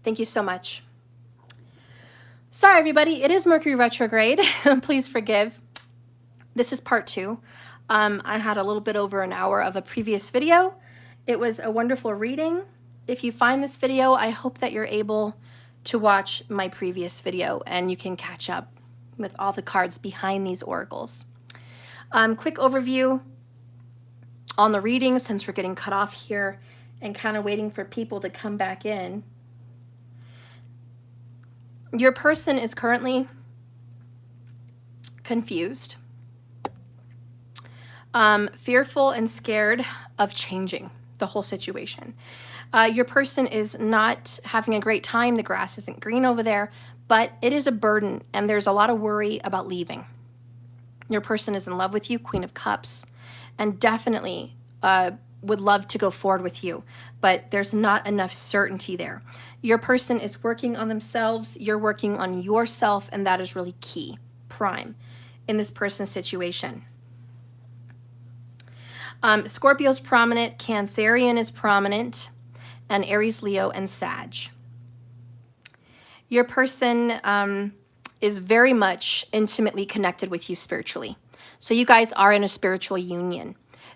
Thank you so much. Sorry, everybody. It is Mercury retrograde. Please forgive. This is part 2. I had a little bit over an hour of a previous video. It was a wonderful reading. If you find this video, I hope that you're able to watch my previous video and you can catch up with all the cards behind these oracles. Quick overview on the reading, since we're getting cut off here and kind of waiting for people to come back in. Your person is currently confused, fearful and scared of changing the whole situation. Your person is not having a great time. The grass isn't green over there, but it is a burden and there's a lot of worry about leaving. Your person is in love with you, Queen of Cups, and definitely would love to go forward with you, but there's not enough certainty there. Your person is working on themselves, you're working on yourself, and that is really key, prime, in this person's situation. Scorpio's prominent, Cancerian is prominent, and Aries, Leo, and Sag. Your person is very much intimately connected with you spiritually. So you guys are in a spiritual union.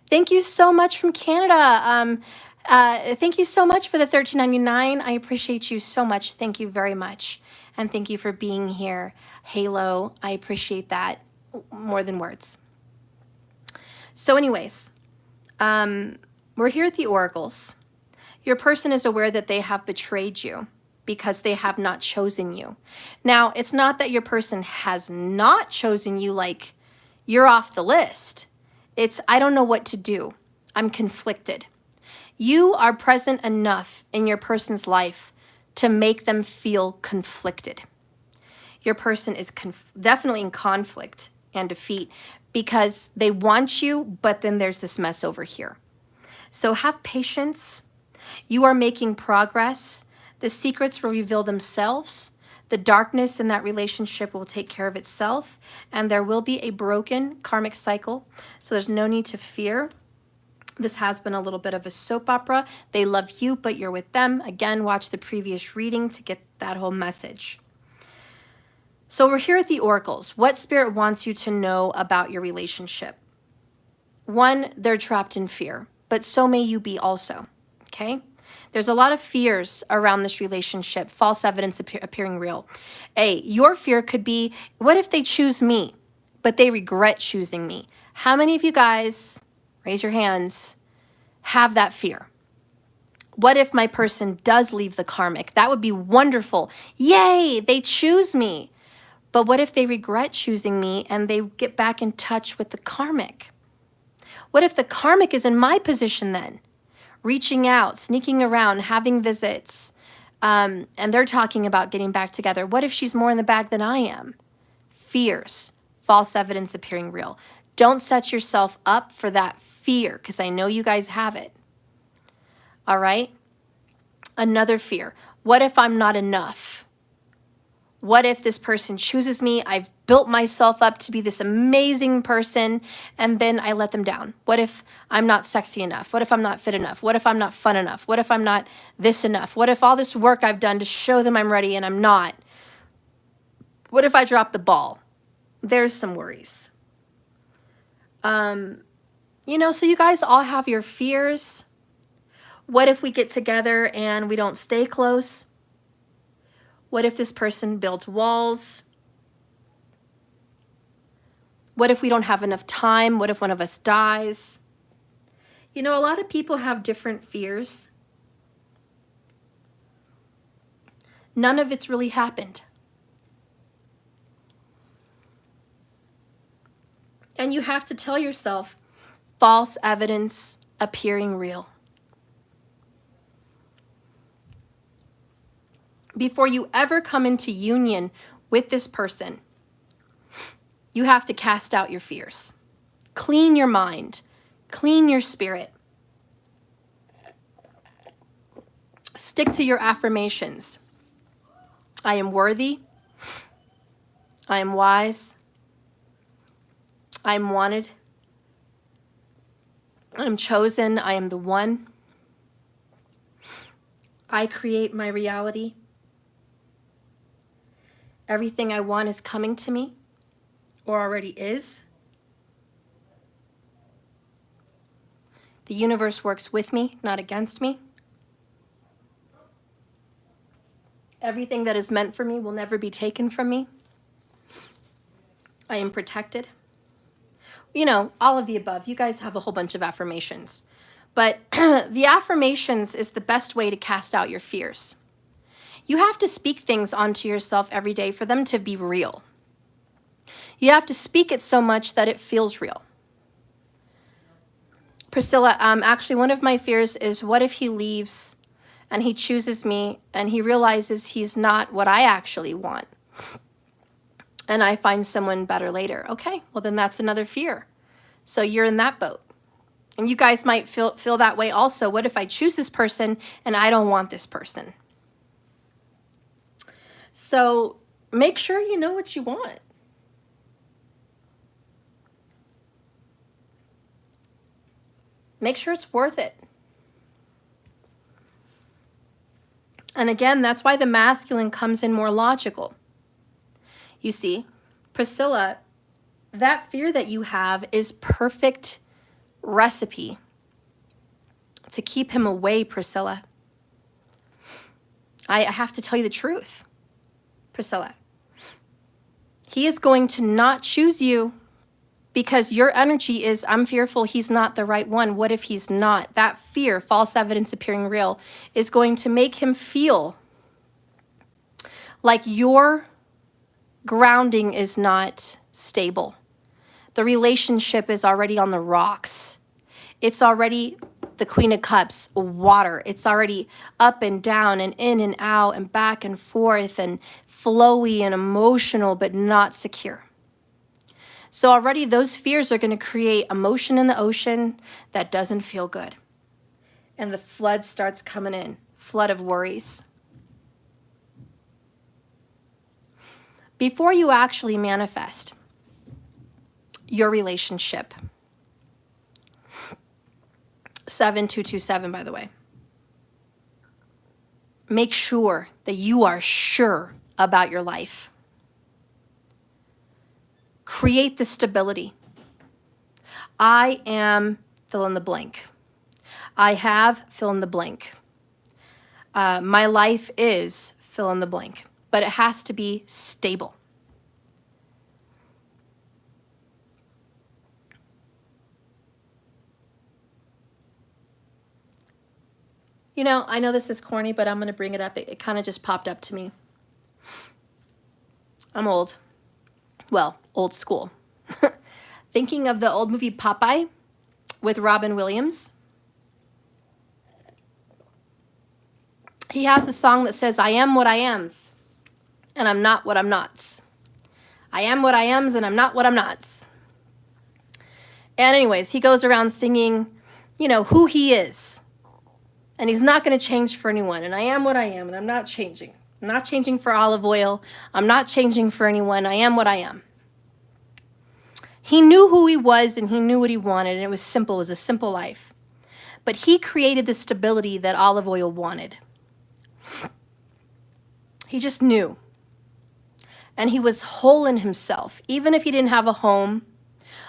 Thank you so much from Canada. Thank you so much for the $13.99. I appreciate you so much. Thank you very much. And thank you for being here. Halo, I appreciate that more than words. So anyways, we're here at the oracles. Your person is aware that they have betrayed you because they have not chosen you. Now, it's not that your person has not chosen you, like you're off the list. It's, I don't know what to do. I'm conflicted. You are present enough in your person's life to make them feel conflicted. Your person is definitely in conflict and defeat because they want you, but then there's this mess over here. So have patience. You are making progress. The secrets will reveal themselves. The darkness in that relationship will take care of itself, and there will be a broken karmic cycle. So there's no need to fear. This has been a little bit of a soap opera. They love you, but you're with them. Again, watch the previous reading to get that whole message. So we're here at the oracles. What spirit wants you to know about your relationship? 1, they're trapped in fear, but so may you be also, okay? There's a lot of fears around this relationship, false evidence appearing real. Your fear could be, what if they choose me, but they regret choosing me? How many of you guys, raise your hands, have that fear? What if my person does leave the karmic? That would be wonderful. Yay, they choose me. But what if they regret choosing me and they get back in touch with the karmic? What if the karmic is in my position then? Reaching out, sneaking around, having visits, and they're talking about getting back together. What if she's more in the bag than I am? Fears, false evidence appearing real. Don't set yourself up for that fear, because I know you guys have it. All right? Another fear. What if I'm not enough? What if this person chooses me? I've built myself up to be this amazing person, and then I let them down. What if I'm not sexy enough? What if I'm not fit enough? What if I'm not fun enough? What if I'm not this enough? What if all this work I've done to show them I'm ready and I'm not? What if I drop the ball? There's some worries. You know, so you guys all have your fears. What if we get together and we don't stay close? What if this person builds walls? What if we don't have enough time? What if one of us dies? You know, a lot of people have different fears. None of it's really happened. And you have to tell yourself, false evidence appearing real. Before you ever come into union with this person, you have to cast out your fears. Clean your mind. Clean your spirit. Stick to your affirmations. I am worthy. I am wise. I am wanted. I am chosen. I am the one. I create my reality. Everything I want is coming to me, or already is. The universe works with me, not against me. Everything that is meant for me will never be taken from me. I am protected. You know, all of the above. You guys have a whole bunch of affirmations. But the affirmations is the best way to cast out your fears. You have to speak things onto yourself every day for them to be real. You have to speak it so much that it feels real. Priscilla, actually, one of my fears is, what if he leaves and he chooses me and he realizes he's not what I actually want, and I find someone better later? Okay, well, then that's another fear. So you're in that boat. And you guys might feel that way also. What if I choose this person and I don't want this person? So make sure you know what you want. Make sure it's worth it. And again, that's why the masculine comes in more logical. You see, Priscilla, that fear that you have is perfect recipe to keep him away, Priscilla. I have to tell you the truth, Priscilla. He is going to not choose you because your energy is, I'm fearful he's not the right one. What if he's not? That fear, false evidence appearing real, is going to make him feel like your grounding is not stable. The relationship is already on the rocks. It's already the Queen of Cups, water. It's already up and down and in and out and back and forth and flowy and emotional, but not secure. So already those fears are going to create emotion in the ocean that doesn't feel good. And the flood starts coming in, flood of worries. Before you actually manifest your relationship, 7227, by the way, make sure that you are sure about your life. Create the stability. I am fill in the blank. I have fill in the blank. My life is fill in the blank, but it has to be stable. You know, I know this is corny, but I'm going to bring it up. It kind of just popped up to me. I'm old. Well, old school. Thinking of the old movie Popeye with Robin Williams. He has a song that says, I am what I am's, and I'm not what I'm not's. I am what I am's, and I'm not what I'm not's. And anyways, he goes around singing, you know, who he is. And he's not going to change for anyone. And I am what I am, and I'm not changing. I'm not changing for olive oil. I'm not changing for anyone. I am what I am. He knew who he was, and he knew what he wanted, and it was simple. It was a simple life. But he created the stability that olive oil wanted. He just knew. And he was whole in himself. Even if he didn't have a home,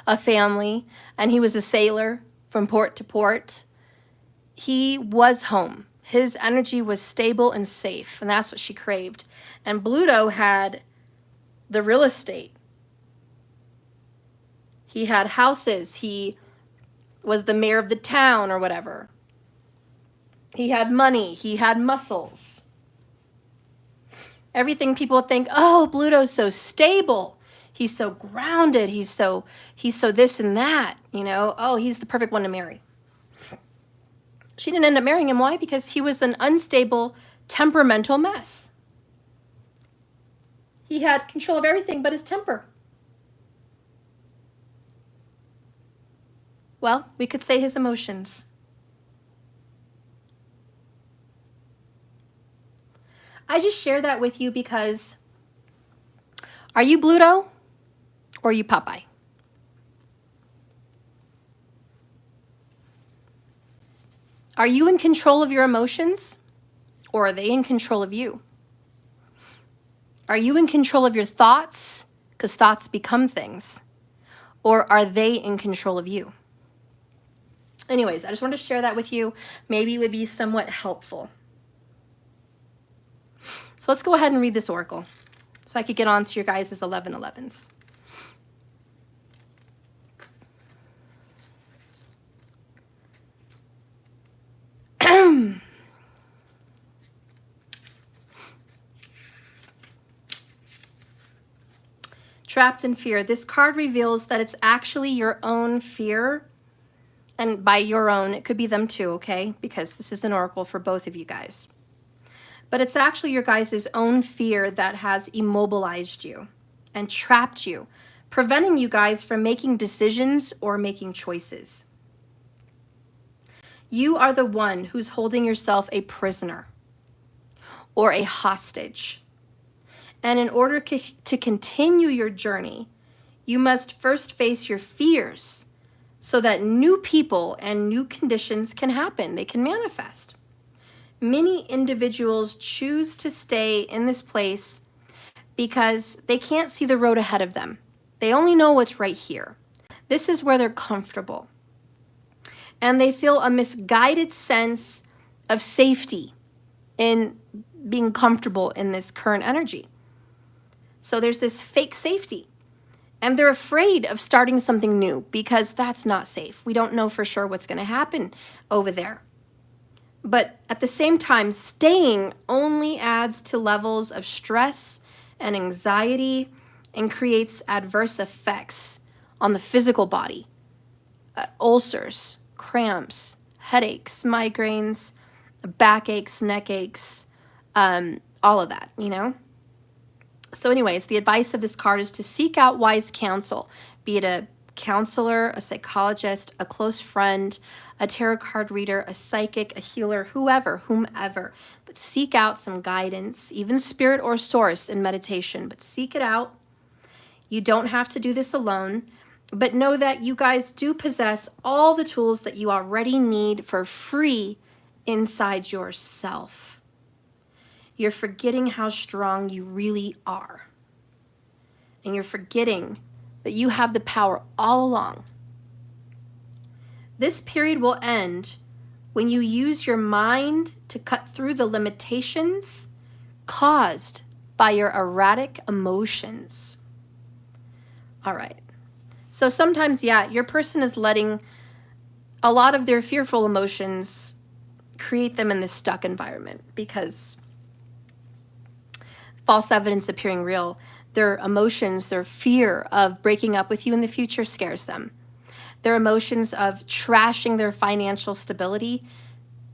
a family, and he was a sailor from port to port, he was home. His energy was stable and safe, and that's what she craved. And Bluto had the real estate. He had houses. He was the mayor of the town or whatever. He had money. He had muscles. Everything people think, oh, Bluto's so stable. He's so grounded. He's so this and that, you know. Oh, he's the perfect one to marry. She didn't end up marrying him. Why? Because he was an unstable, temperamental mess. He had control of everything but his temper. Well, we could say his emotions. I just share that with you because are you Bluto or are you Popeye? Are you in control of your emotions or are they in control of you? Are you in control of your thoughts? Because thoughts become things. Or are they in control of you? Anyways, I just wanted to share that with you. Maybe it would be somewhat helpful. So let's go ahead and read this oracle so I could get on to your guys' 11.11's. Trapped in fear. This card reveals that it's actually your own fear. And by your own, it could be them too, okay? Because this is an oracle for both of you guys. But it's actually your guys' own fear that has immobilized you and trapped you, preventing you guys from making decisions or making choices. You are the one who's holding yourself a prisoner or a hostage. And in order to continue your journey, you must first face your fears so that new people and new conditions can happen. They can manifest. Many individuals choose to stay in this place because they can't see the road ahead of them. They only know what's right here. This is where they're comfortable. And they feel a misguided sense of safety in being comfortable in this current energy. So there's this fake safety. And they're afraid of starting something new because that's not safe. We don't know for sure what's going to happen over there. But at the same time, staying only adds to levels of stress and anxiety and creates adverse effects on the physical body. Ulcers, cramps, headaches, migraines, backaches, neck aches, all of that, you know? So anyways, the advice of this card is to seek out wise counsel, be it a counselor, a psychologist, a close friend, a tarot card reader, a psychic, a healer, whomever. But seek out some guidance, even spirit or source in meditation, but seek it out. You don't have to do this alone, but know that you guys do possess all the tools that you already need for free inside yourself. You're forgetting how strong you really are. And you're forgetting that you have the power all along. This period will end when you use your mind to cut through the limitations caused by your erratic emotions. All right. So sometimes, yeah, your person is letting a lot of their fearful emotions create them in this stuck environment because false evidence appearing real. Their emotions, their fear of breaking up with you in the future scares them. Their emotions of trashing their financial stability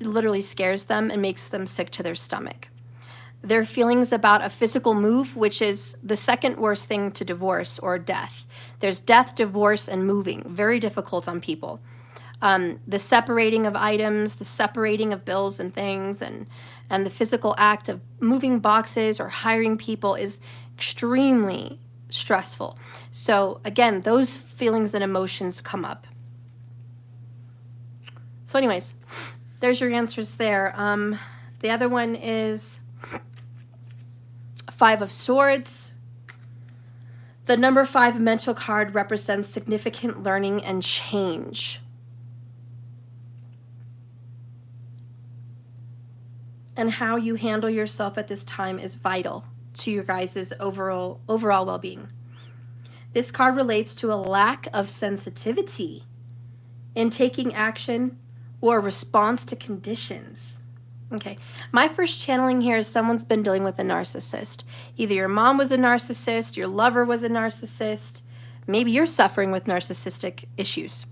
literally scares them and makes them sick to their stomach. Their feelings about a physical move, which is the second worst thing to divorce or death. There's death, divorce, and moving. Very difficult on people. The separating of items, the separating of bills and things, and the physical act of moving boxes or hiring people is extremely stressful. So again, those feelings and emotions come up. So anyways, there's your answers there. The other one is 5 of Swords. The number 5 mental card represents significant learning and change. And how you handle yourself at this time is vital to your guys' overall well-being. This card relates to a lack of sensitivity in taking action or response to conditions. Okay, my first channeling here is someone's been dealing with a narcissist. Either your mom was a narcissist, your lover was a narcissist, maybe you're suffering with narcissistic issues.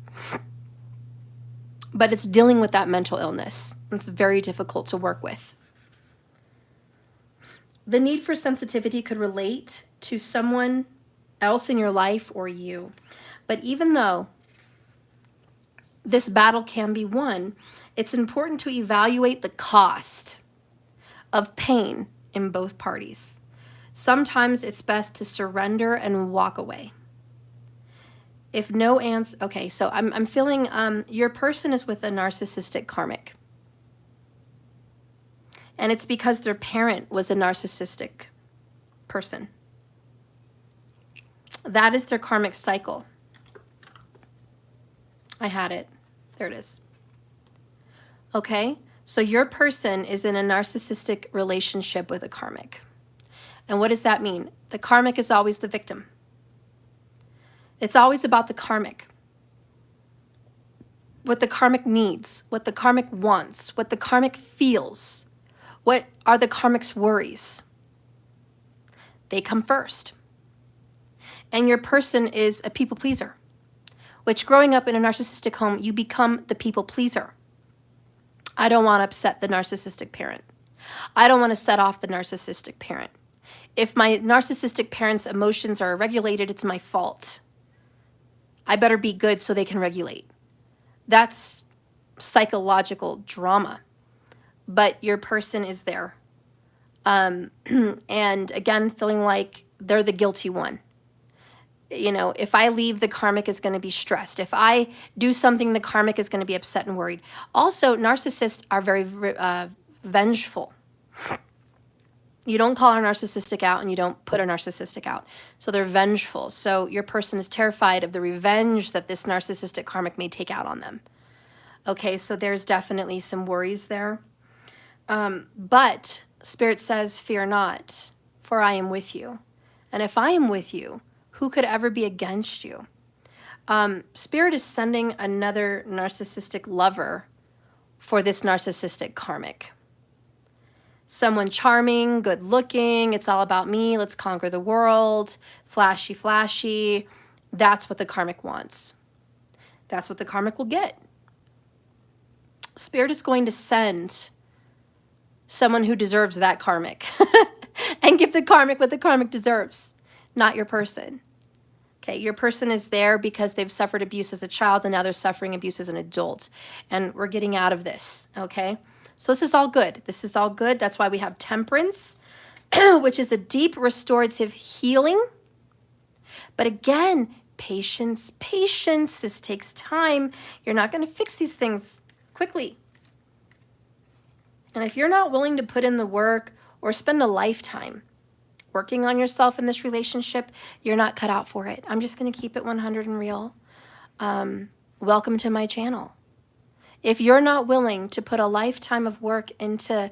But it's dealing with that mental illness. It's very difficult to work with. The need for sensitivity could relate to someone else in your life or you. But even though this battle can be won, it's important to evaluate the cost of pain in both parties. Sometimes it's best to surrender and walk away. If no answer, okay, so I'm feeling your person is with a narcissistic karmic. And it's because their parent was a narcissistic person. That is their karmic cycle. I had it. There it is. Okay, so your person is in a narcissistic relationship with a karmic. And what does that mean? The karmic is always the victim. It's always about the karmic. What the karmic needs, what the karmic wants, what the karmic feels. What are the karmic's worries? They come first. And your person is a people pleaser, which growing up in a narcissistic home, you become the people pleaser. I don't want to upset the narcissistic parent. I don't want to set off the narcissistic parent. If my narcissistic parent's emotions are regulated, it's my fault. I better be good so they can regulate. That's psychological drama. But your person is there. And again, feeling like they're the guilty one. You know, if I leave, the karmic is going to be stressed. If I do something, the karmic is going to be upset and worried. Also, narcissists are very vengeful. You don't call a narcissistic out and you don't put a narcissistic out. So they're vengeful. So your person is terrified of the revenge that this narcissistic karmic may take out on them. Okay, so there's definitely some worries there. But Spirit says, fear not, for I am with you. And if I am with you, who could ever be against you? Spirit is sending another narcissistic lover for this narcissistic karmic. Someone charming, good looking, it's all about me, let's conquer the world, flashy, flashy. That's what the karmic wants. That's what the karmic will get. Spirit is going to send someone who deserves that karmic and give the karmic what the karmic deserves, not your person. Okay, your person is there because they've suffered abuse as a child and now they're suffering abuse as an adult. And we're getting out of this, okay? So this is all good. This is all good. That's why we have temperance, which is a deep restorative healing. But again, patience, patience. This takes time. You're not going to fix these things quickly. And if you're not willing to put in the work or spend a lifetime working on yourself in this relationship, you're not cut out for it. I'm just going to keep it 100 and real. Welcome to my channel. If you're not willing to put a lifetime of work into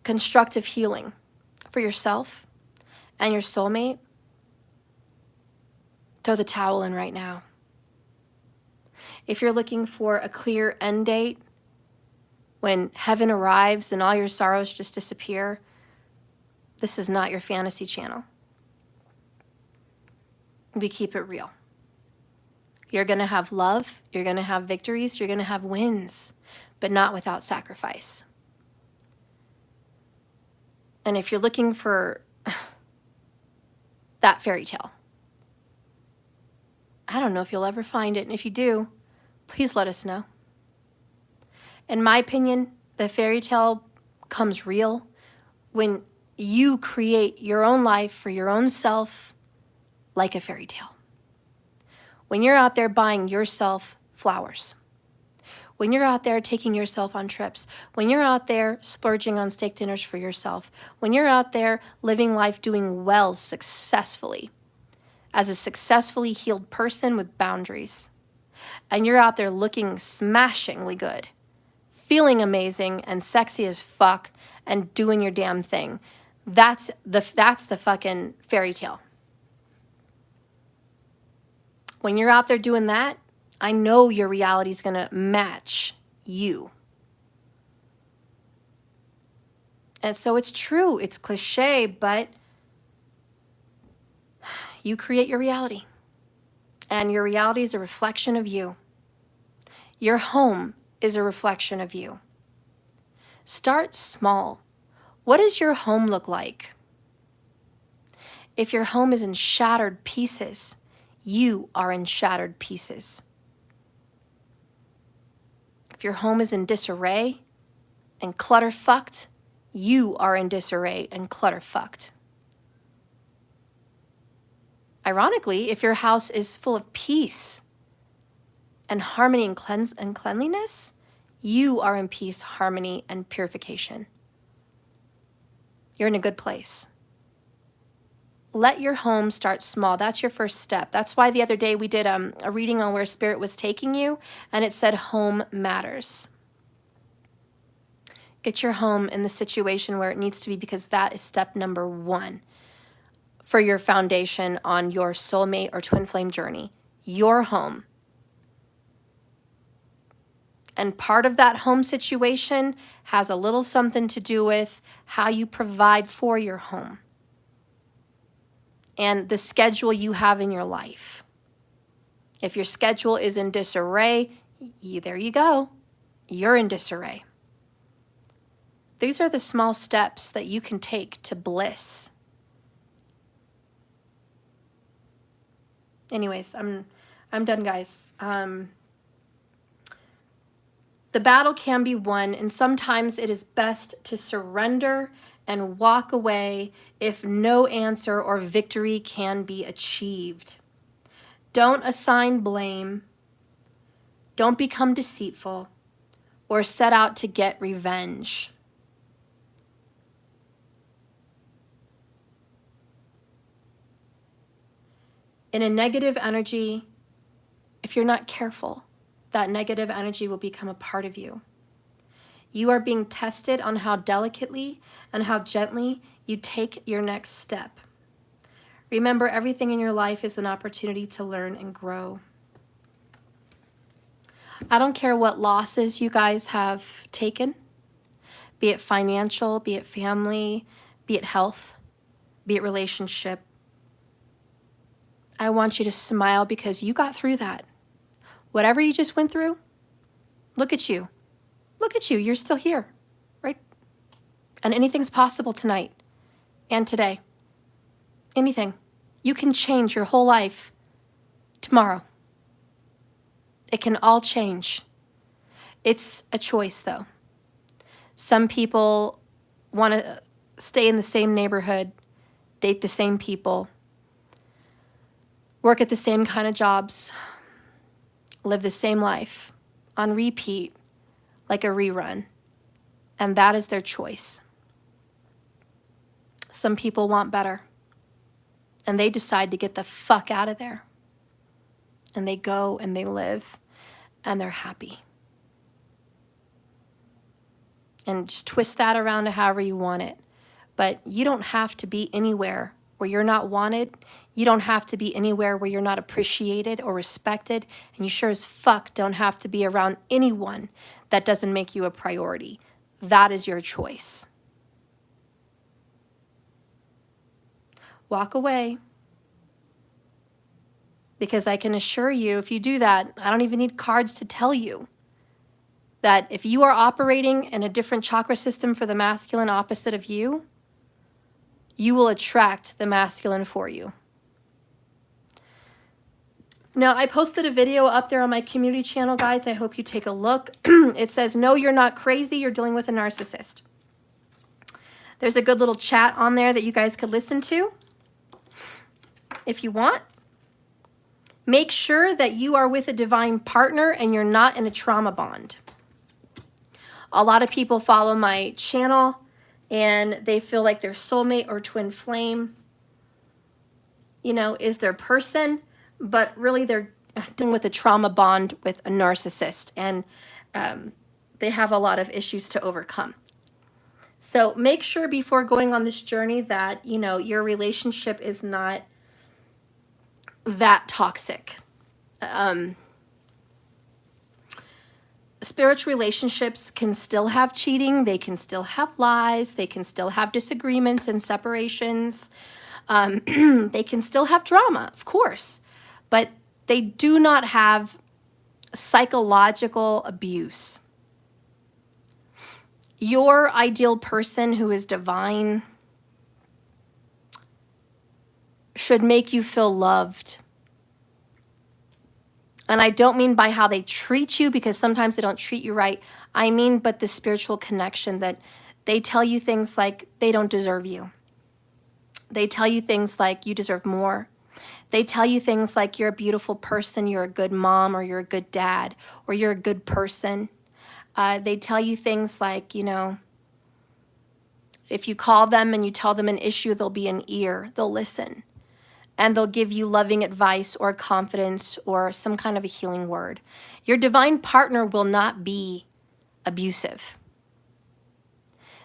constructive healing for yourself and your soulmate, throw the towel in right now. If you're looking for a clear end date, when heaven arrives and all your sorrows just disappear, this is not your fantasy channel. We keep it real. You're going to have love, you're going to have victories, you're going to have wins, but not without sacrifice. And if you're looking for that fairy tale, I don't know if you'll ever find it. And if you do, please let us know. In my opinion, the fairy tale comes real when you create your own life for your own self like a fairy tale. When you're out there buying yourself flowers, when you're out there taking yourself on trips, when you're out there splurging on steak dinners for yourself, when you're out there living life doing well successfully, as a successfully healed person with boundaries, and you're out there looking smashingly good, feeling amazing and sexy as fuck and doing your damn thing, that's the fucking fairy tale. When you're out there doing that, I know your reality is going to match you. And so it's true. It's cliche, but you create your reality. And your reality is a reflection of you. Your home is a reflection of you. Start small. What does your home look like? If your home is in shattered pieces, you are in shattered pieces. If your home is in disarray and clutter-fucked, you are in disarray and clutter-fucked. Ironically, if your house is full of peace and harmony and cleanliness, you are in peace, harmony, and purification. You're in a good place. let your home start small. That's your first step. That's why the other day we did a reading on where Spirit was taking you, and it said home matters. Get your home in the situation where it needs to be, because that is step number 1 for your foundation on your soulmate or twin flame journey. Your home. And part of that home situation has a little something to do with how you provide for your home and the schedule you have in your life. If your schedule is in disarray, there you go. You're in disarray. These are the small steps that you can take to bliss. Anyways, I'm done, guys. The battle can be won, and sometimes it is best to surrender and walk away if no answer or victory can be achieved. Don't assign blame. Don't become deceitful or set out to get revenge. In a negative energy, if you're not careful, that negative energy will become a part of you. You are being tested on how delicately and how gently you take your next step. Remember, everything in your life is an opportunity to learn and grow. I don't care what losses you guys have taken, be it financial, be it family, be it health, be it relationship. I want you to smile because you got through that. Whatever you just went through, look at you. Look at you. You're still here, right? And anything's possible tonight and today. Anything. You can change your whole life tomorrow. It can all change. It's a choice, though. Some people want to stay in the same neighborhood, date the same people, work at the same kind of jobs, live the same life on repeat like a rerun. And that is their choice. Some people want better, and they decide to get the fuck out of there. And they go and they live, and they're happy. And just twist that around to however you want it. But you don't have to be anywhere where you're not wanted. You don't have to be anywhere where you're not appreciated or respected. And you sure as fuck don't have to be around anyone that doesn't make you a priority. That is your choice. Walk away. Because I can assure you, if you do that, I don't even need cards to tell you that if you are operating in a different chakra system for the masculine opposite of you, you will attract the masculine for you. Now, I posted a video up there on my community channel, guys. I hope you take a look. It says, no, you're not crazy. You're dealing with a narcissist. There's a good little chat on there that you guys could listen to if you want. Make sure that you are with a divine partner and you're not in a trauma bond. A lot of people follow my channel and they feel like their soulmate or twin flame, you know, is their person, but really they're dealing with a trauma bond with a narcissist, and they have a lot of issues to overcome. So make sure before going on this journey that, you know, your relationship is not that toxic. Spiritual relationships can still have cheating, they can still have lies, they can still have disagreements and separations, they can still have drama, of course, but they do not have psychological abuse. Your ideal person who is divine should make you feel loved. And I don't mean by how they treat you, because sometimes they don't treat you right. I mean, but the spiritual connection, that they tell you things like they don't deserve you. They tell you things like you deserve more. They tell you things like you're a beautiful person, you're a good mom, or you're a good dad, or you're a good person. They tell you things like, you know, If you call them and you tell them an issue, there'll be an ear. They'll listen. And they'll give you loving advice or confidence or some kind of a healing word. Your divine partner will not be abusive.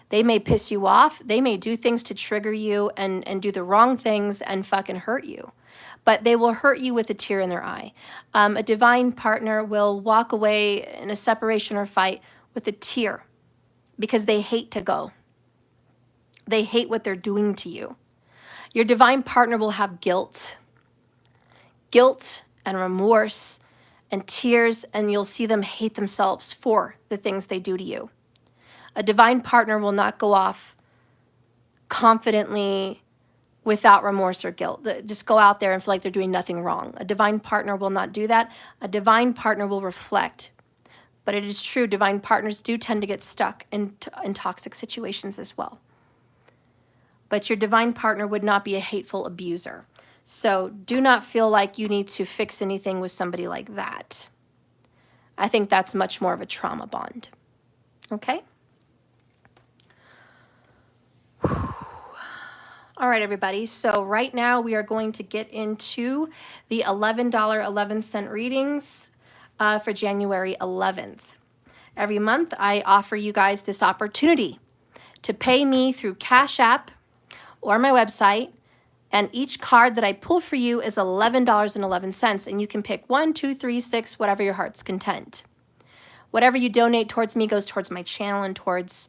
They may piss you off. They may do things to trigger you and do the wrong things and fucking hurt you. But they will hurt you with a tear in their eye. A divine partner will walk away in a separation or fight with a tear because they hate to go. They hate what they're doing to you. Your divine partner will have guilt and remorse and tears, and you'll see them hate themselves for the things they do to you. A divine partner will not go off confidently without remorse or guilt. Just go out there and feel like they're doing nothing wrong. A divine partner will not do that. A divine partner will reflect. But it is true, divine partners do tend to get stuck in toxic situations as well. But your divine partner would not be a hateful abuser. So do not feel like you need to fix anything with somebody like that. I think that's much more of a trauma bond. Okay? All right, everybody. So right now we are going to get into the $11.11 readings for January 11th. Every month I offer you guys this opportunity to pay me through Cash App or my website. And each card that I pull for you is $11.11. And you can pick 1, 2, 3, 6, whatever your heart's content. Whatever you donate towards me goes towards my channel and towards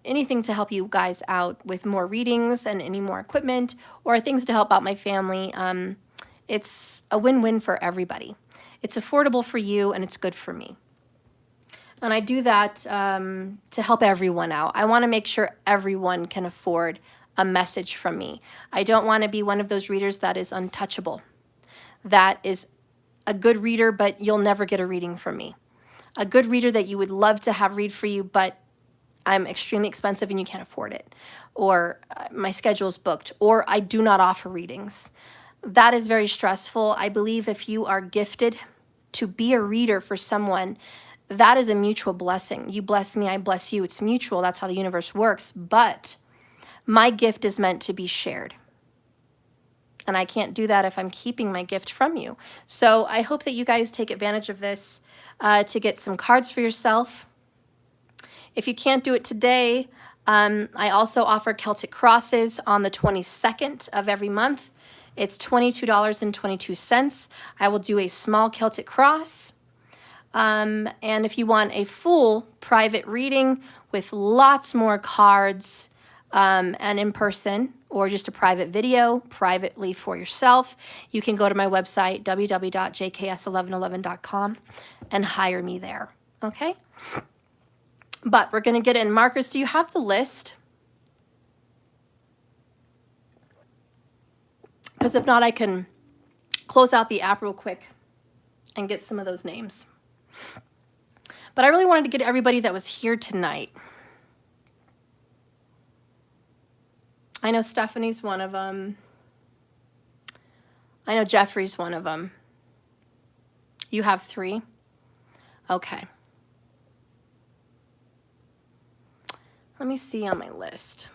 anything to help you guys out with more readings and any more equipment or things to help out my family. It's a win-win for everybody. It's affordable for you and it's good for me. And I do that to help everyone out. I want to make sure everyone can afford a message from me. I don't want to be one of those readers that is untouchable. That is a good reader, but you'll never get a reading from me. A good reader that you would love to have read for you, but I'm extremely expensive and you can't afford it. Or my schedule's booked. Or I do not offer readings. That is very stressful. I believe if you are gifted to be a reader for someone, that is a mutual blessing. You bless me, I bless you. It's mutual. That's how the universe works. But my gift is meant to be shared. And I can't do that if I'm keeping my gift from you. So I hope that you guys take advantage of this to get some cards for yourself. If you can't do it today, I also offer Celtic crosses on the 22nd of every month. It's $22.22. I will do a small Celtic cross. And if you want a full private reading with lots more cards and in person, or just a private video privately for yourself, you can go to my website, www.jks1111.com, and hire me there, okay? But we're going to get in. Marcus, do you have the list? Because if not, I can close out the app real quick and get some of those names. But I really wanted to get everybody that was here tonight. I know Stephanie's one of them. I know Jeffrey's one of them. You have 3? Okay. Let me see on my list.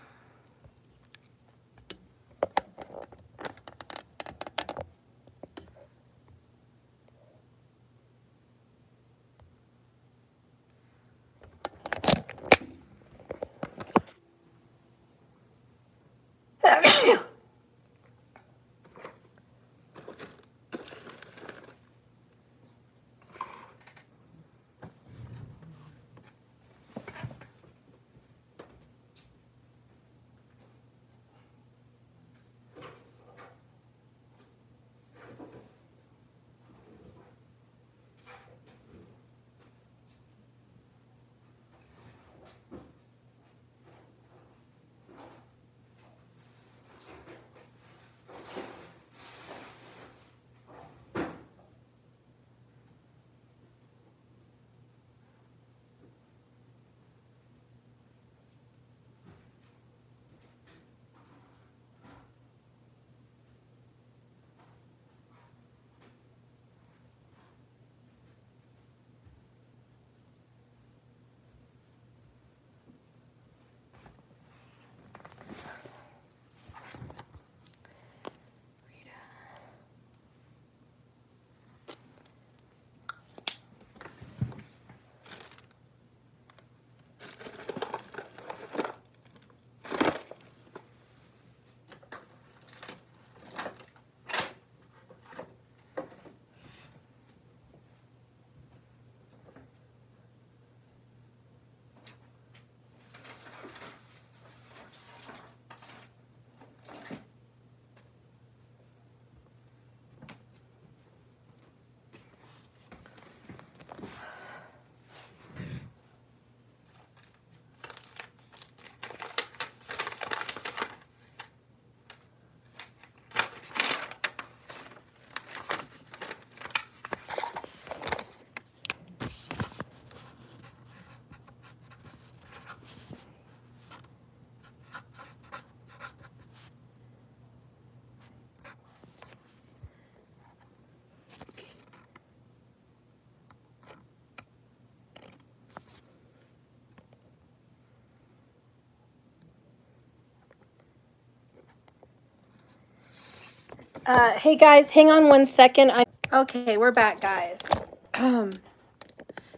Hey guys, hang on 1 second. Okay, we're back, guys.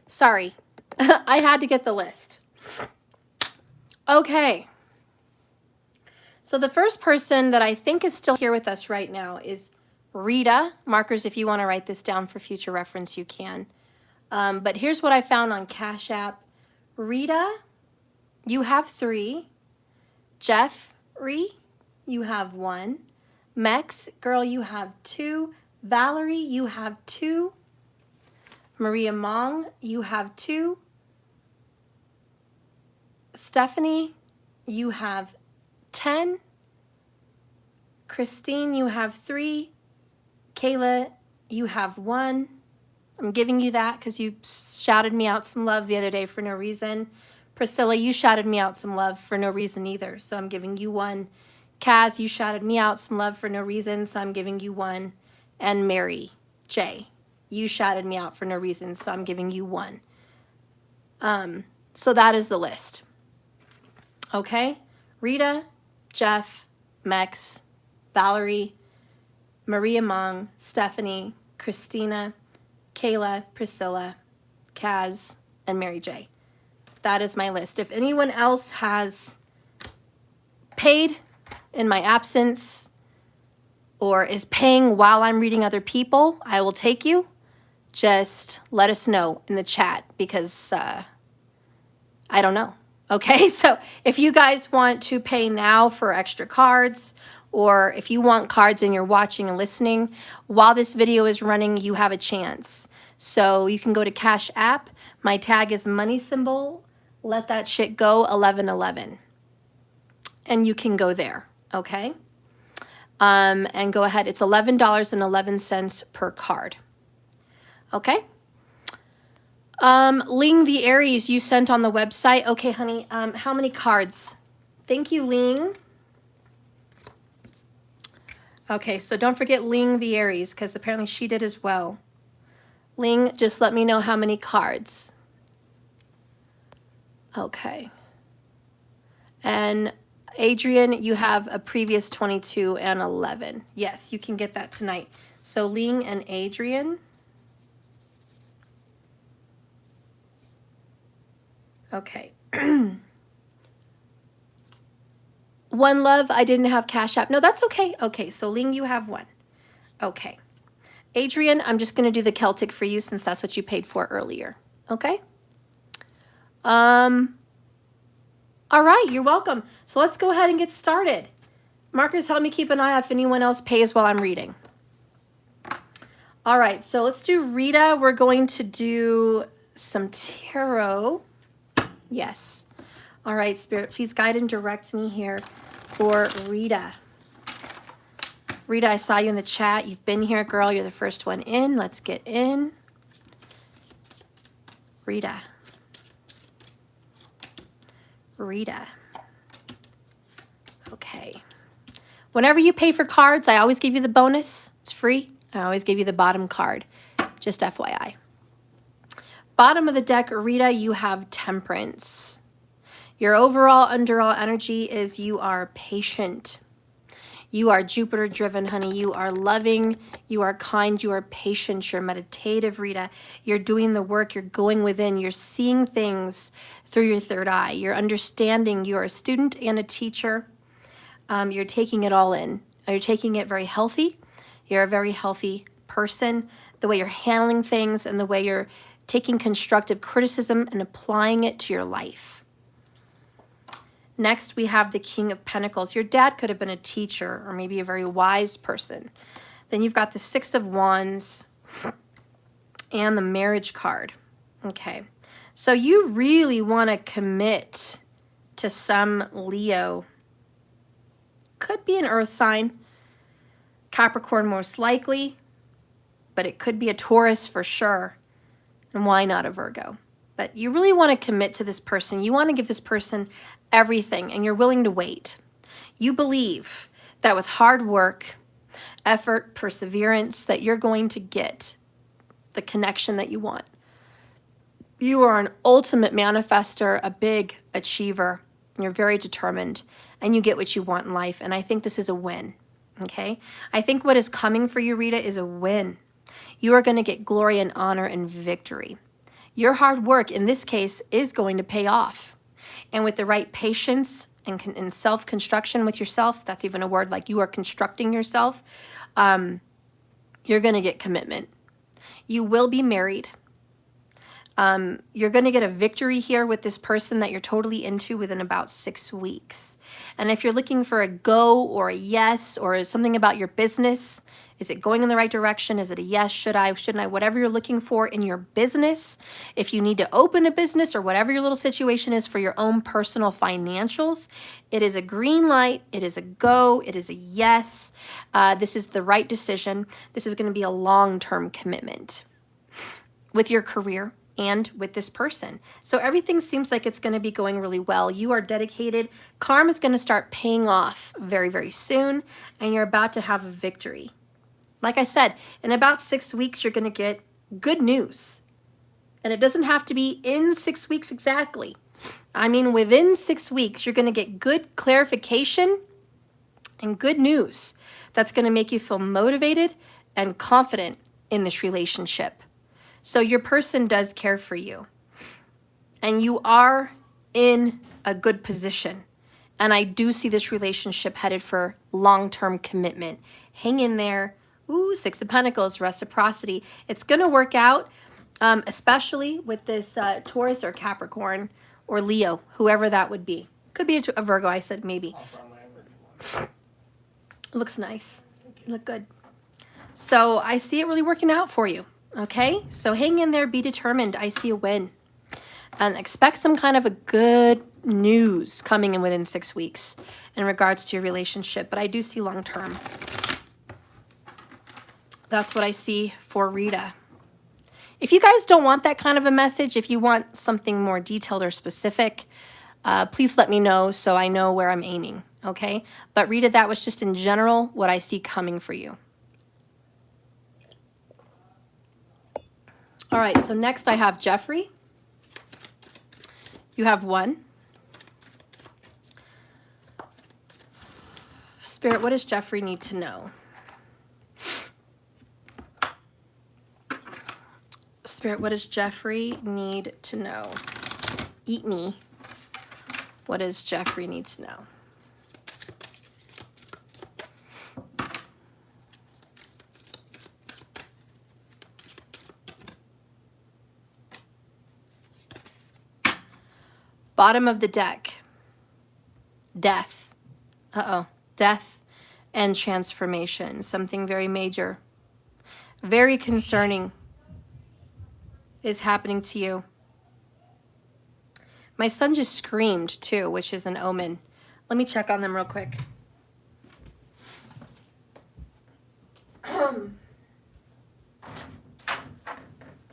Sorry, I had to get the list. Okay. So the first person that I think is still here with us right now is Rita. Markers, if you want to write this down for future reference, you can. But here's what I found on Cash App. Rita, you have 3. Jeffrey, you have 1. Mex, girl, you have 2. Valerie, you have 2. Maria Mong, you have 2. Stephanie, you have 10. Christine, you have 3. Kayla, you have 1. I'm giving you that because you shouted me out some love the other day for no reason. Priscilla, you shouted me out some love for no reason either, so I'm giving you 1. Kaz, you shouted me out some love for no reason, so I'm giving you 1. And Mary J, you shouted me out for no reason, so I'm giving you 1. So that is the list. Okay? Rita, Jeff, Mex, Valerie, Maria Mong, Stephanie, Christina, Kayla, Priscilla, Kaz, and Mary J. That is my list. If anyone else has paid in my absence or is paying while I'm reading other people, I will take you. Just let us know in the chat because I don't know. Okay, so if you guys want to pay now for extra cards, or if you want cards and you're watching and listening, while this video is running, you have a chance. So you can go to Cash App. My tag is money symbol. Let that shit go 1111. And you can go there, okay? And go ahead. It's $11.11 per card. Okay? Ling the Aries you sent on the website. Okay, honey. How many cards? Thank you, Ling. Okay, so don't forget Ling the Aries because apparently she did as well. Ling, just let me know how many cards. Okay. And Adrian, you have a previous 22 and 11. Yes, you can get that tonight. So Ling and Adrian. Okay. One Love, I didn't have Cash App. No, that's okay. Okay, so Ling, you have 1. Okay. Adrian, I'm just going to do the Celtic for you since that's what you paid for earlier. Okay? All right, you're welcome. So let's go ahead and get started. Markers, help me keep an eye out if anyone else pays while I'm reading. All right, so let's do Rita. We're going to do some tarot. Yes. All right, Spirit, please guide and direct me here for Rita. Rita, I saw you in the chat. You've been here, girl. You're the first one in. Let's get in. Rita. Rita. Okay. Whenever you pay for cards, I always give you the bonus. It's free. I always give you the bottom card. Just FYI. Bottom of the deck, Rita, you have Temperance. Your overall underall energy is you are patient. You are Jupiter driven, honey. You are loving. You are kind. You are patient. You're meditative, Rita. You're doing the work. You're going within. You're seeing things through your third eye. You're understanding. You're a student and a teacher. You're taking it all in. You're taking it very healthy. You're a very healthy person. The way you're handling things and the way you're taking constructive criticism and applying it to your life. Next, we have the King of Pentacles. Your dad could have been a teacher or maybe a very wise person. Then you've got the Six of Wands and the Marriage card. Okay, so you really want to commit to some Leo. Could be an earth sign. Capricorn most likely, but it could be a Taurus for sure. And why not a Virgo? But you really want to commit to this person. You want to give this person everything, and you're willing to wait. You believe that with hard work, effort, perseverance, that you're going to get the connection that you want. You are an ultimate manifester, a big achiever. You're very determined, and you get what you want in life, and I think this is a win, Okay? I think what is coming for you, Rita, is a win. You are going to get glory and honor and victory. Your hard work in this case is going to pay off. And with the right patience and self-construction with yourself, that's even a word, like you are constructing yourself, you're going to get commitment. You will be married. You're going to get a victory here with this person that you're totally into within about 6 weeks. And if you're looking for a go or a yes or something about your business, is it going in the right direction? Is it a yes? Should I, shouldn't I? Whatever you're looking for in your business, if you need to open a business or whatever your little situation is for your own personal financials, it is a green light. It is a go. It is a yes. This is the right decision. This is going to be a long-term commitment with your career and with this person. So everything seems like it's going to be going really well. You are dedicated. Karma is going to start paying off very, very soon, and you're about to have a victory. Like I said, in about 6 weeks, you're going to get good news. And it doesn't have to be in 6 weeks exactly. I mean, within 6 weeks, you're going to get good clarification and good news that's going to make you feel motivated and confident in this relationship. So your person does care for you. And you are in a good position. And I do see this relationship headed for long-term commitment. Hang in there. Ooh, 6 of Pentacles, reciprocity. It's going to work out, especially with this Taurus or Capricorn or Leo, whoever that would be. Could be a Virgo, I said maybe. It looks nice. You look good. So I see it really working out for you. Okay? So hang in there. Be determined. I see a win. And expect some kind of a good news coming in within 6 weeks in regards to your relationship. But I do see long term. That's what I see for Rita. If you guys don't want that kind of a message, if you want something more detailed or specific, please let me know so I know where I'm aiming, okay? But Rita, that was just in general what I see coming for you. All right, so next I have Jeffrey. You have 1. Spirit, what does Jeffrey need to know? Spirit, what does Jeffrey need to know? Eat me. What does Jeffrey need to know? Bottom of the deck. Death. Uh-oh. Death and transformation. Something very major. Very concerning is happening to you. My son just screamed too, which is an omen. Let me check on them real quick. Is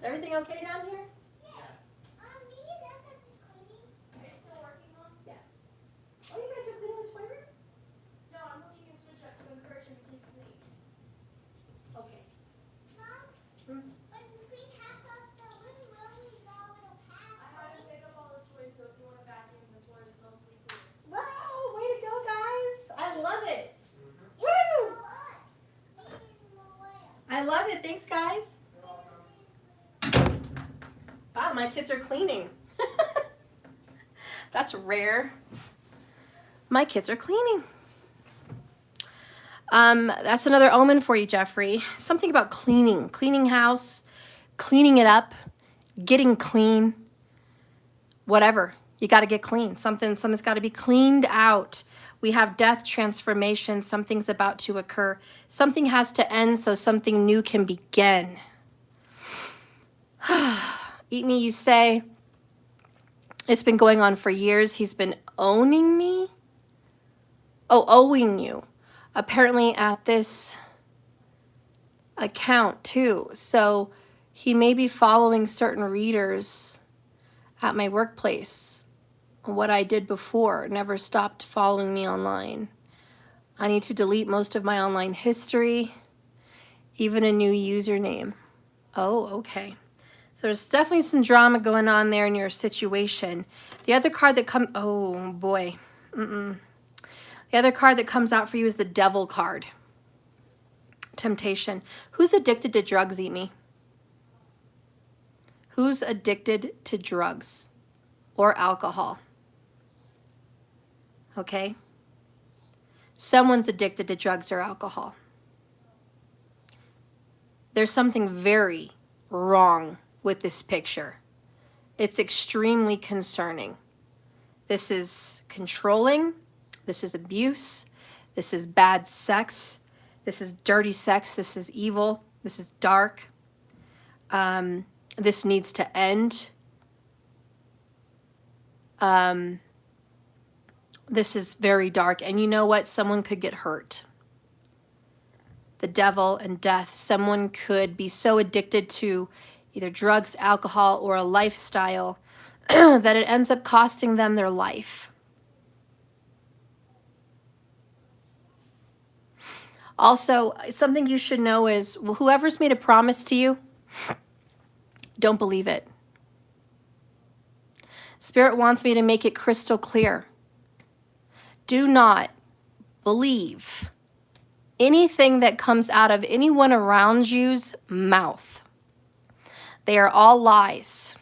everything okay down here? Yes. Maybe that's just cleaning. Are you still working on? Yeah. Oh, you guys are cleaning the toilet room? No, I'm looking at switch up to encourage him to keep clean. Okay. Mom? Hmm? When we pack up the room, will we go in a pack? I had to pick up all the toys, so if you want to vacuum, the floor is mostly clear. Wow, way to go, guys. I love it. Woo! Us. Me and Malaya. I love it. Thanks, guys. Wow, my kids are cleaning. That's rare. My kids are cleaning. That's another omen for you, Jeffrey. Something about cleaning. Cleaning house, cleaning it up, getting clean. Whatever. You got to get clean. Something's got to be cleaned out. We have death, transformation. Something's about to occur. Something has to end so something new can begin. Eat me, you say. It's been going on for years. He's been owning me. Oh, owing you. Apparently at this account too. So he may be following certain readers at my workplace. What I did before, never stopped following me online. I need to delete most of my online history, even a new username. Oh, okay. So there's definitely some drama going on there in your situation. The other card that comes, oh boy. The other card that comes out for you is the Devil card. temptation. Who's addicted to drugs, eat me? Who's addicted to drugs or alcohol? Okay? Someone's addicted to drugs or alcohol. There's something very wrong with this picture. It's extremely concerning. This is controlling. This is abuse. This is bad sex. This is dirty sex. This is evil. This is dark. This needs to end. This is very dark. And you know what? Someone could get hurt. The devil and death. Someone could be so addicted to either drugs, alcohol, or a lifestyle that it ends up costing them their life. Also, something you should know is whoever's made a promise to you, don't believe it. Spirit wants me to make it crystal clear. Do not believe anything that comes out of anyone around you's mouth. They are all lies.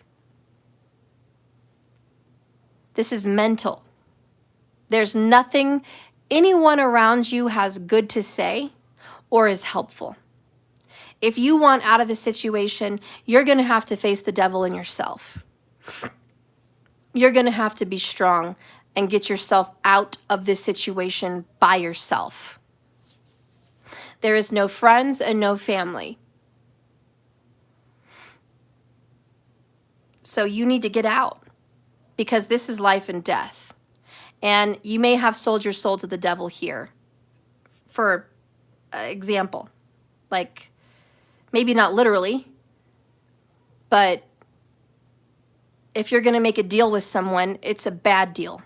This is mental. There's nothing anyone around you has good to say or is helpful. If you want out of the situation, you're going to have to face the devil in yourself. You're going to have to be strong and get yourself out of this situation by yourself. There is no friends and no family. So you need to get out because this is life and death. And you may have sold your soul to the devil here. For example, like maybe not literally, but if you're going to make a deal with someone, it's a bad deal.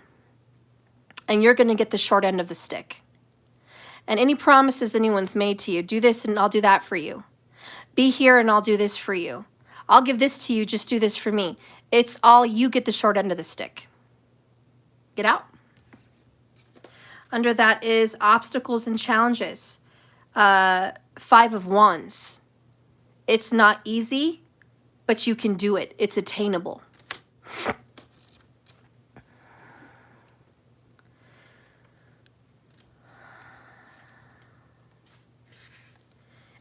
And you're going to get the short end of the stick. And any promises anyone's made to you, do this and I'll do that for you. Be here and I'll do this for you. I'll give this to you, just do this for me. It's all you get the short end of the stick. Get out. Under that is obstacles and challenges. 5 of Wands. It's not easy, but you can do it. It's attainable.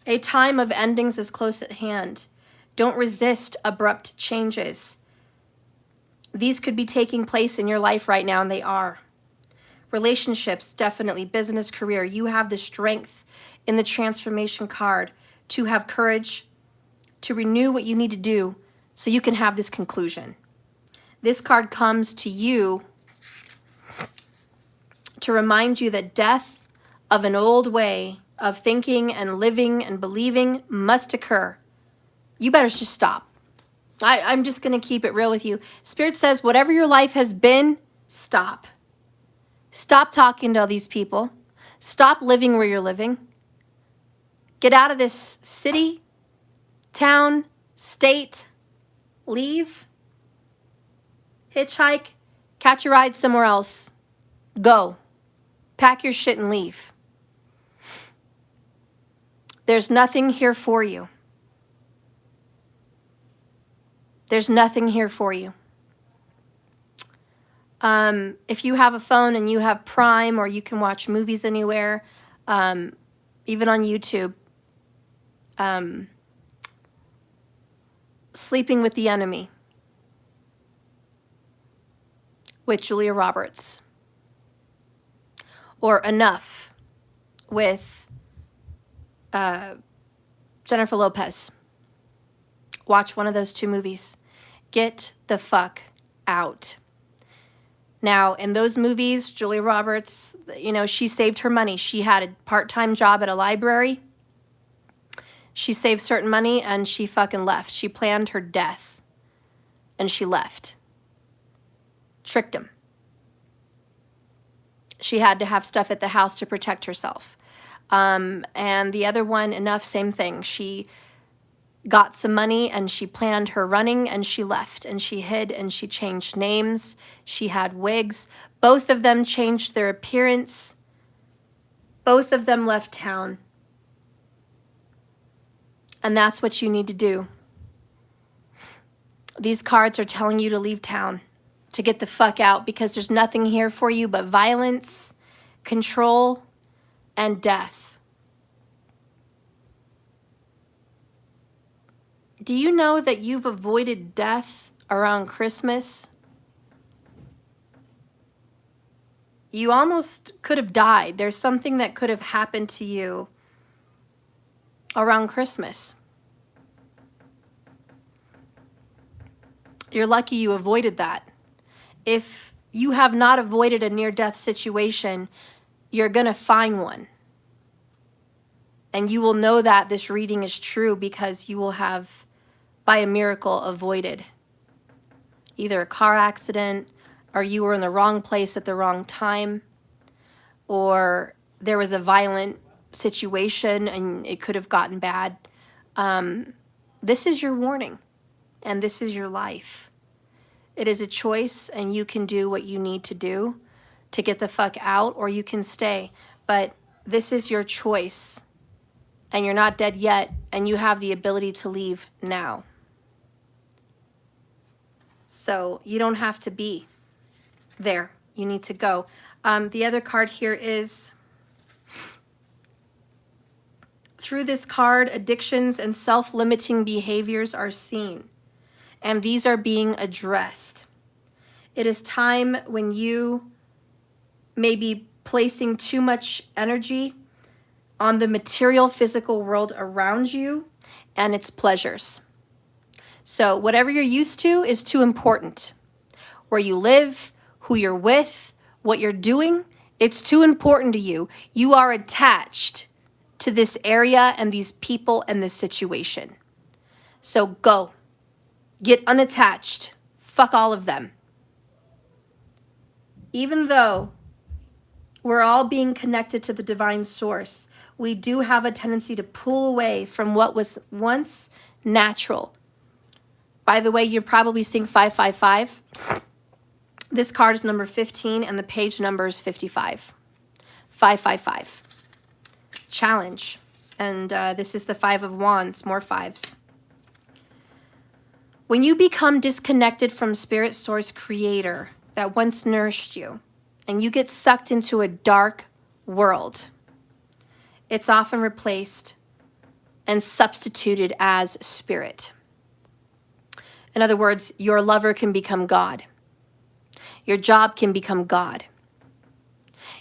A time of endings is close at hand. Don't resist abrupt changes. These could be taking place in your life right now, and they are. Relationships, definitely. Business, career. You have the strength in the transformation card to have courage, to renew what you need to do so you can have this conclusion. This card comes to you to remind you that death of an old way of thinking and living and believing must occur. You better just stop. I'm just going to keep it real with you. Spirit says whatever your life has been, stop. Stop talking to all these people. Stop living where you're living. Get out of this city, town, state. Leave. Hitchhike. Catch a ride somewhere else. Go. Pack your shit and leave. There's nothing here for you. There's nothing here for you. If you have a phone and you have Prime or you can watch movies anywhere, even on YouTube, Sleeping with the Enemy with Julia Roberts, or Enough with Jennifer Lopez. Watch one of those 2 movies. Get the fuck out. Now, in those movies, Julia Roberts, you know, she saved her money. She had a part-time job at a library. She saved certain money and she fucking left. She planned her death and she left. Tricked him. She had to have stuff at the house to protect herself. And the other one, Enough, same thing. She got some money and she planned her running and she left and she hid and she changed names. She had wigs. Both of them changed their appearance. Both of them left town. And that's what you need to do. These cards are telling you to leave town, to get the fuck out, because there's nothing here for you but violence, control, and death. Do you know that you've avoided death around Christmas? You almost could have died. There's something that could have happened to you around Christmas. You're lucky you avoided that. If you have not avoided a near-death situation, you're going to find one. And you will know that this reading is true because you will have, by a miracle, avoided either a car accident, or you were in the wrong place at the wrong time, or there was a violent situation and it could have gotten bad. This is your warning, and this is your life. It is a choice, and you can do what you need to do to get the fuck out, or you can stay. But this is your choice, and you're not dead yet, and you have the ability to leave now. So you don't have to be there. You need to go. The other card here is, through this card, addictions and self-limiting behaviors are seen, and these are being addressed. It is time when you may be placing too much energy on the material, physical world around you and its pleasures. So whatever you're used to is too important. Where you live, who you're with, what you're doing, it's too important to you. You are attached to this area and these people and this situation. So go. Get unattached. Fuck all of them. Even though we're all being connected to the divine source, we do have a tendency to pull away from what was once natural. By the way, you're probably seeing 555. This card is number 15 and the page number is 55. 555. Challenge. And this is the 5 of Wands, more fives. When you become disconnected from Spirit Source Creator that once nourished you, and you get sucked into a dark world, it's often replaced and substituted as spirit. In other words, your lover can become God. Your job can become God.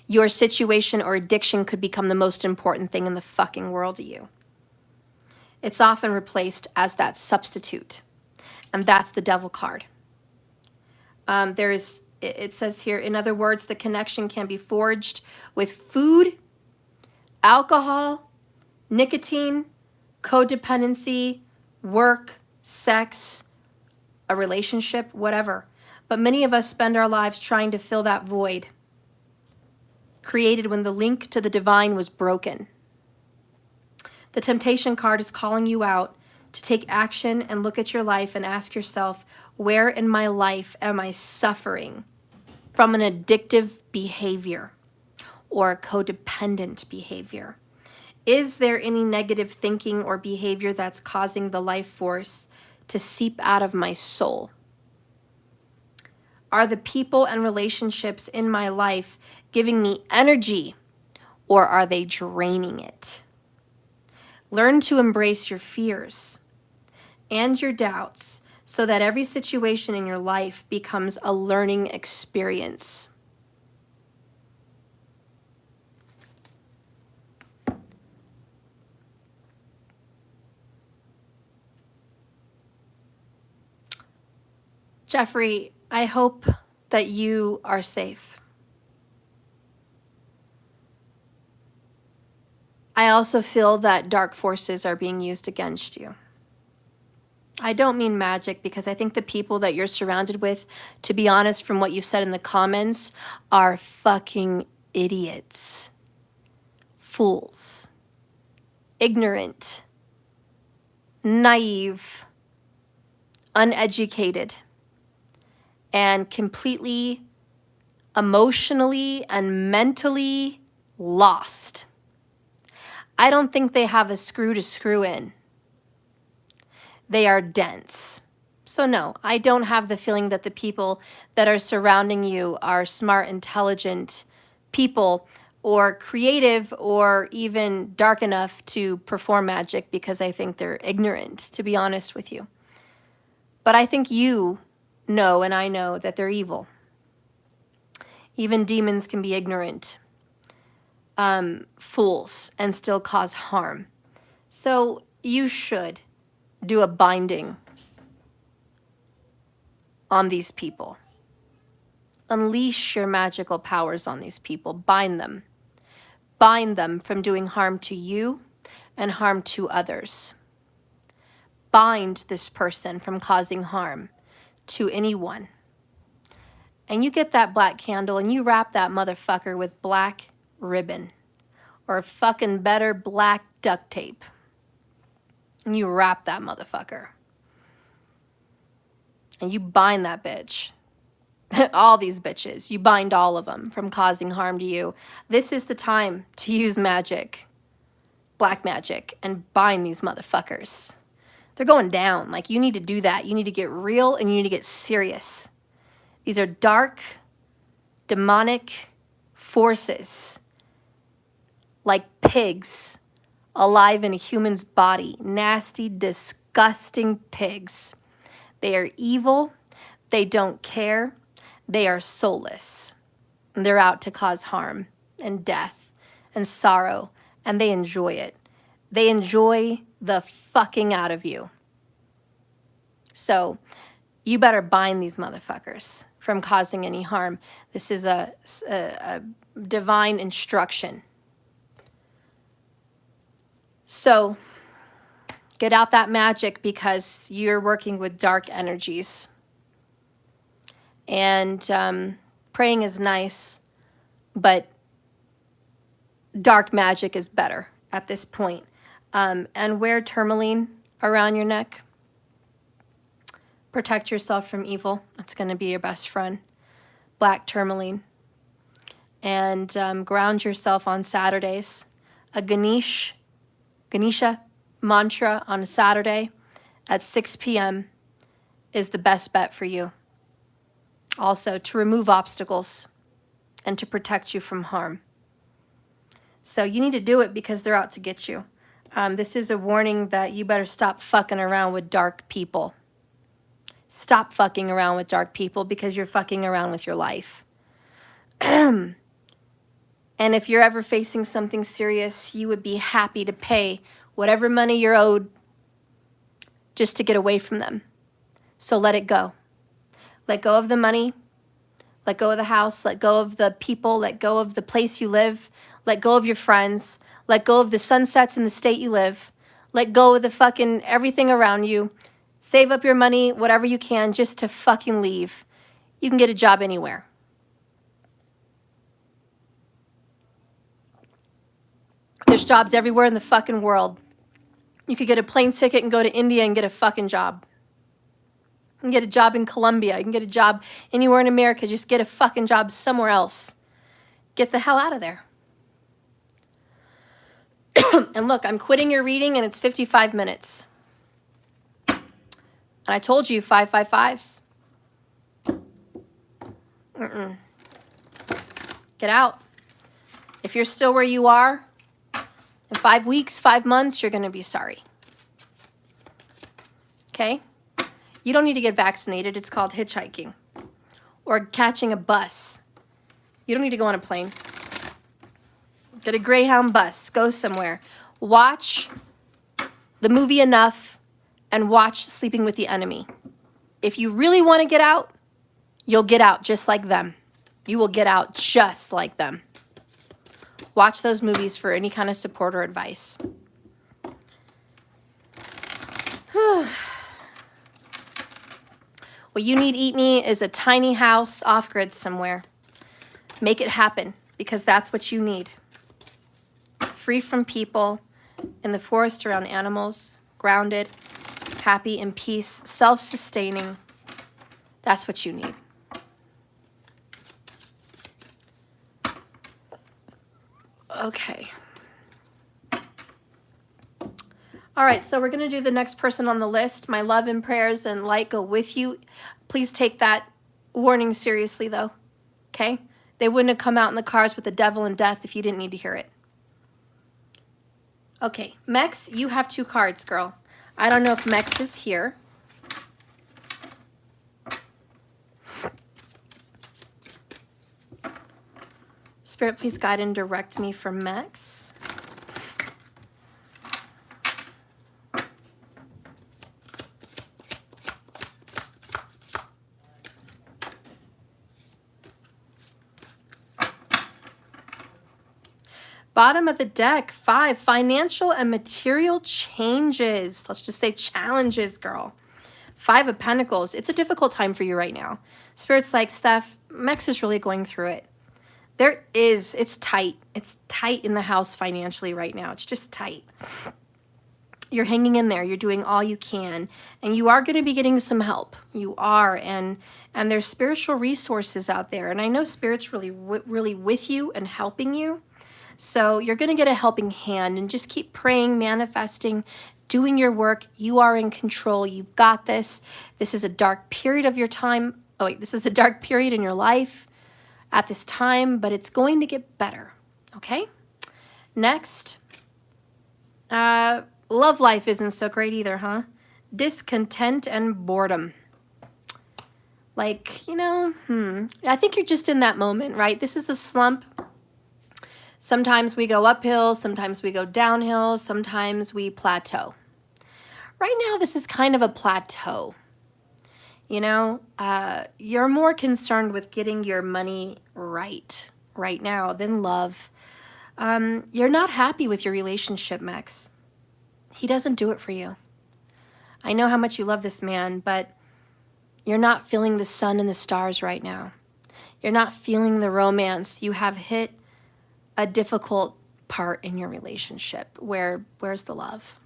Your situation or addiction could become the most important thing in the fucking world to you. It's often replaced as that substitute. And that's the devil card. It says here, in other words, the connection can be forged with food, alcohol, nicotine, codependency, work, sex, a relationship, whatever. But many of us spend our lives trying to fill that void created when the link to the divine was broken. The temptation card is calling you out to take action and look at your life and ask yourself, where in my life am I suffering from an addictive behavior or a codependent behavior? Is there any negative thinking or behavior that's causing the life force to seep out of my soul? Are the people and relationships in my life giving me energy, or are they draining it? Learn to embrace your fears and your doubts so that every situation in your life becomes a learning experience. Jeffrey, I hope that you are safe. I also feel that dark forces are being used against you. I don't mean magic, because I think the people that you're surrounded with, to be honest, from what you've said in the comments, are fucking idiots, fools, ignorant, naive, uneducated, and completely emotionally and mentally lost. I don't think they have a screw to screw in. they are dense. So no, I don't have the feeling that the people that are surrounding you are smart, intelligent people or creative or even dark enough to perform magic, because I think they're ignorant, to be honest with you. But I think you know, and I know, that they're evil. Even demons can be ignorant fools and still cause harm. So you should do a binding on these people. Unleash your magical powers on these people. Bind them. Bind them from doing harm to you and harm to others. Bind this person from causing harm to anyone. And you get that black candle and you wrap that motherfucker with black ribbon or fucking better black duct tape. And you wrap that motherfucker. And you bind that bitch. All these bitches, you bind all of them from causing harm to you. This is the time to use magic, black magic, and bind these motherfuckers. They're going down. Like, you need to do that. You need to get real and you need to get serious. These are dark, demonic forces, like pigs alive in a human's body. Nasty, disgusting pigs. They are evil. They don't care. They are soulless. They're out to cause harm and death and sorrow, and they enjoy it. They enjoy the fucking out of you. So you better bind these motherfuckers from causing any harm. This is a divine instruction. So get out that magic, because you're working with dark energies. And praying is nice, but dark magic is better at this point. And wear tourmaline around your neck. Protect yourself from evil. That's going to be your best friend. Black tourmaline. And ground yourself on Saturdays. A Ganesha mantra on a Saturday at 6 p.m. is the best bet for you. Also, to remove obstacles and to protect you from harm. So you need to do it because they're out to get you. This is a warning that you better stop fucking around with dark people. Stop fucking around with dark people, because you're fucking around with your life. And if you're ever facing something serious, you would be happy to pay whatever money you're owed just to get away from them. So let it go. Let go of the money. Let go of the house. Let go of the people. Let go of the place you live. Let go of your friends. Let go of the sunsets in the state you live. Let go of the fucking everything around you. Save up your money, whatever you can, just to fucking leave. You can get a job anywhere. There's jobs everywhere in the fucking world. You could get a plane ticket and go to India and get a fucking job. You can get a job in Colombia. You can get a job anywhere in America. Just get a fucking job somewhere else. Get the hell out of there. And look, I'm quitting your reading and it's 55 minutes. And I told you 555s. Get out. If you're still where you are, in 5 weeks, 5 months, you're going to be sorry. Okay? You don't need to get vaccinated. It's called hitchhiking or catching a bus. You don't need to go on a plane. Get a Greyhound bus. Go somewhere. Watch the movie Enough and watch Sleeping with the Enemy. If you really want to get out, you'll get out just like them. You will get out just like them. Watch those movies for any kind of support or advice. What you need, Eat Me, is a tiny house off-grid somewhere. Make it happen, because that's what you need. Free from people, in the forest around animals, grounded, happy, in peace, self-sustaining. That's what you need. Okay. All right, so we're going to do the next person on the list. My love and prayers and light go with you. Please take that warning seriously, though, okay? They wouldn't have come out in the cars with the devil and death if you didn't need to hear it. Okay, Mex, you have 2 cards, girl. I don't know if Mex is here. Spirit, please guide and direct me for Mex. Bottom of the deck, 5, financial and material changes. Let's just say challenges, girl. 5 of Pentacles. It's a difficult time for you right now. Spirit's like, Steph, Mex is really going through it. It's tight. It's tight in the house financially right now. It's just tight. You're hanging in there. You're doing all you can. And you are going to be getting some help. You are. And there's spiritual resources out there. And I know Spirit's really with you and helping you. So you're going to get a helping hand, and just keep praying, manifesting, doing your work. You are in control. You've got this. This is a dark period of your time. Oh, wait, this is a dark period in your life at this time, but it's going to get better. Okay? Next. Love life isn't so great either, huh? Discontent and boredom. Like, I think you're just in that moment, right? This is a slump. Sometimes we go uphill, sometimes we go downhill, sometimes we plateau. Right now, this is kind of a plateau. You're more concerned with getting your money right now than love. You're not happy with your relationship, Max. He doesn't do it for you. I know how much you love this man, but you're not feeling the sun and the stars right now. You're not feeling the romance. You have hit a difficult part in your relationship. Where's the love?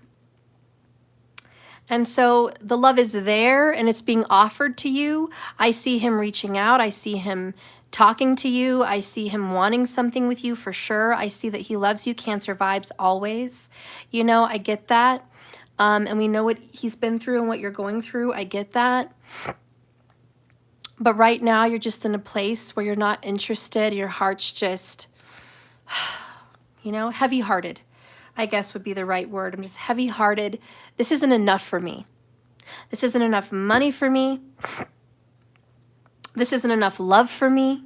And so the love is there and it's being offered to you. I see him reaching out. I see him talking to you. I see him wanting something with you for sure. I see that he loves you. Cancer vibes always. I get that. And we know what he's been through and what you're going through. I get that. But right now you're just in a place where you're not interested. Your heart's just, heavy-hearted, I guess would be the right word. I'm just heavy-hearted. This isn't enough for me. This isn't enough money for me. This isn't enough love for me.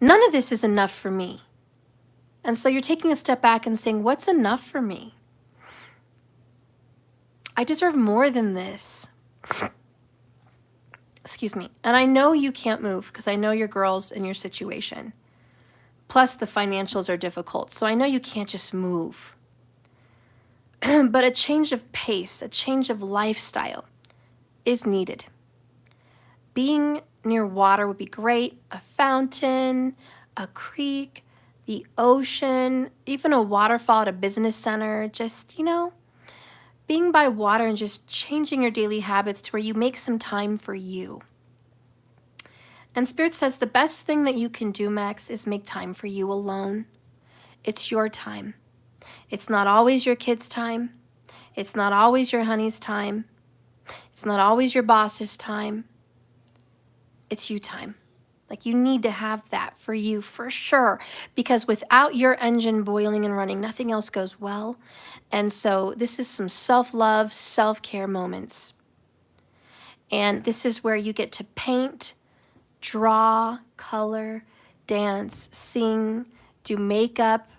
None of this is enough for me. And so you're taking a step back and saying, what's enough for me? I deserve more than this. Excuse me. And I know you can't move because I know your girls in your situation. Plus the financials are difficult. So I know you can't just move. But a change of pace, a change of lifestyle is needed. Being near water would be great. A fountain, a creek, the ocean, even a waterfall at a business center. Just, being by water and just changing your daily habits to where you make some time for you. And Spirit says the best thing that you can do, Max, is make time for you alone. It's your time. It's not always your kid's time. It's not always your honey's time. It's not always your boss's time. It's you time. Like, you need to have that for you for sure, because without your engine boiling and running, nothing else goes well. And so this is some self-love, self-care moments. And this is where you get to paint, draw, color, dance, sing, do makeup,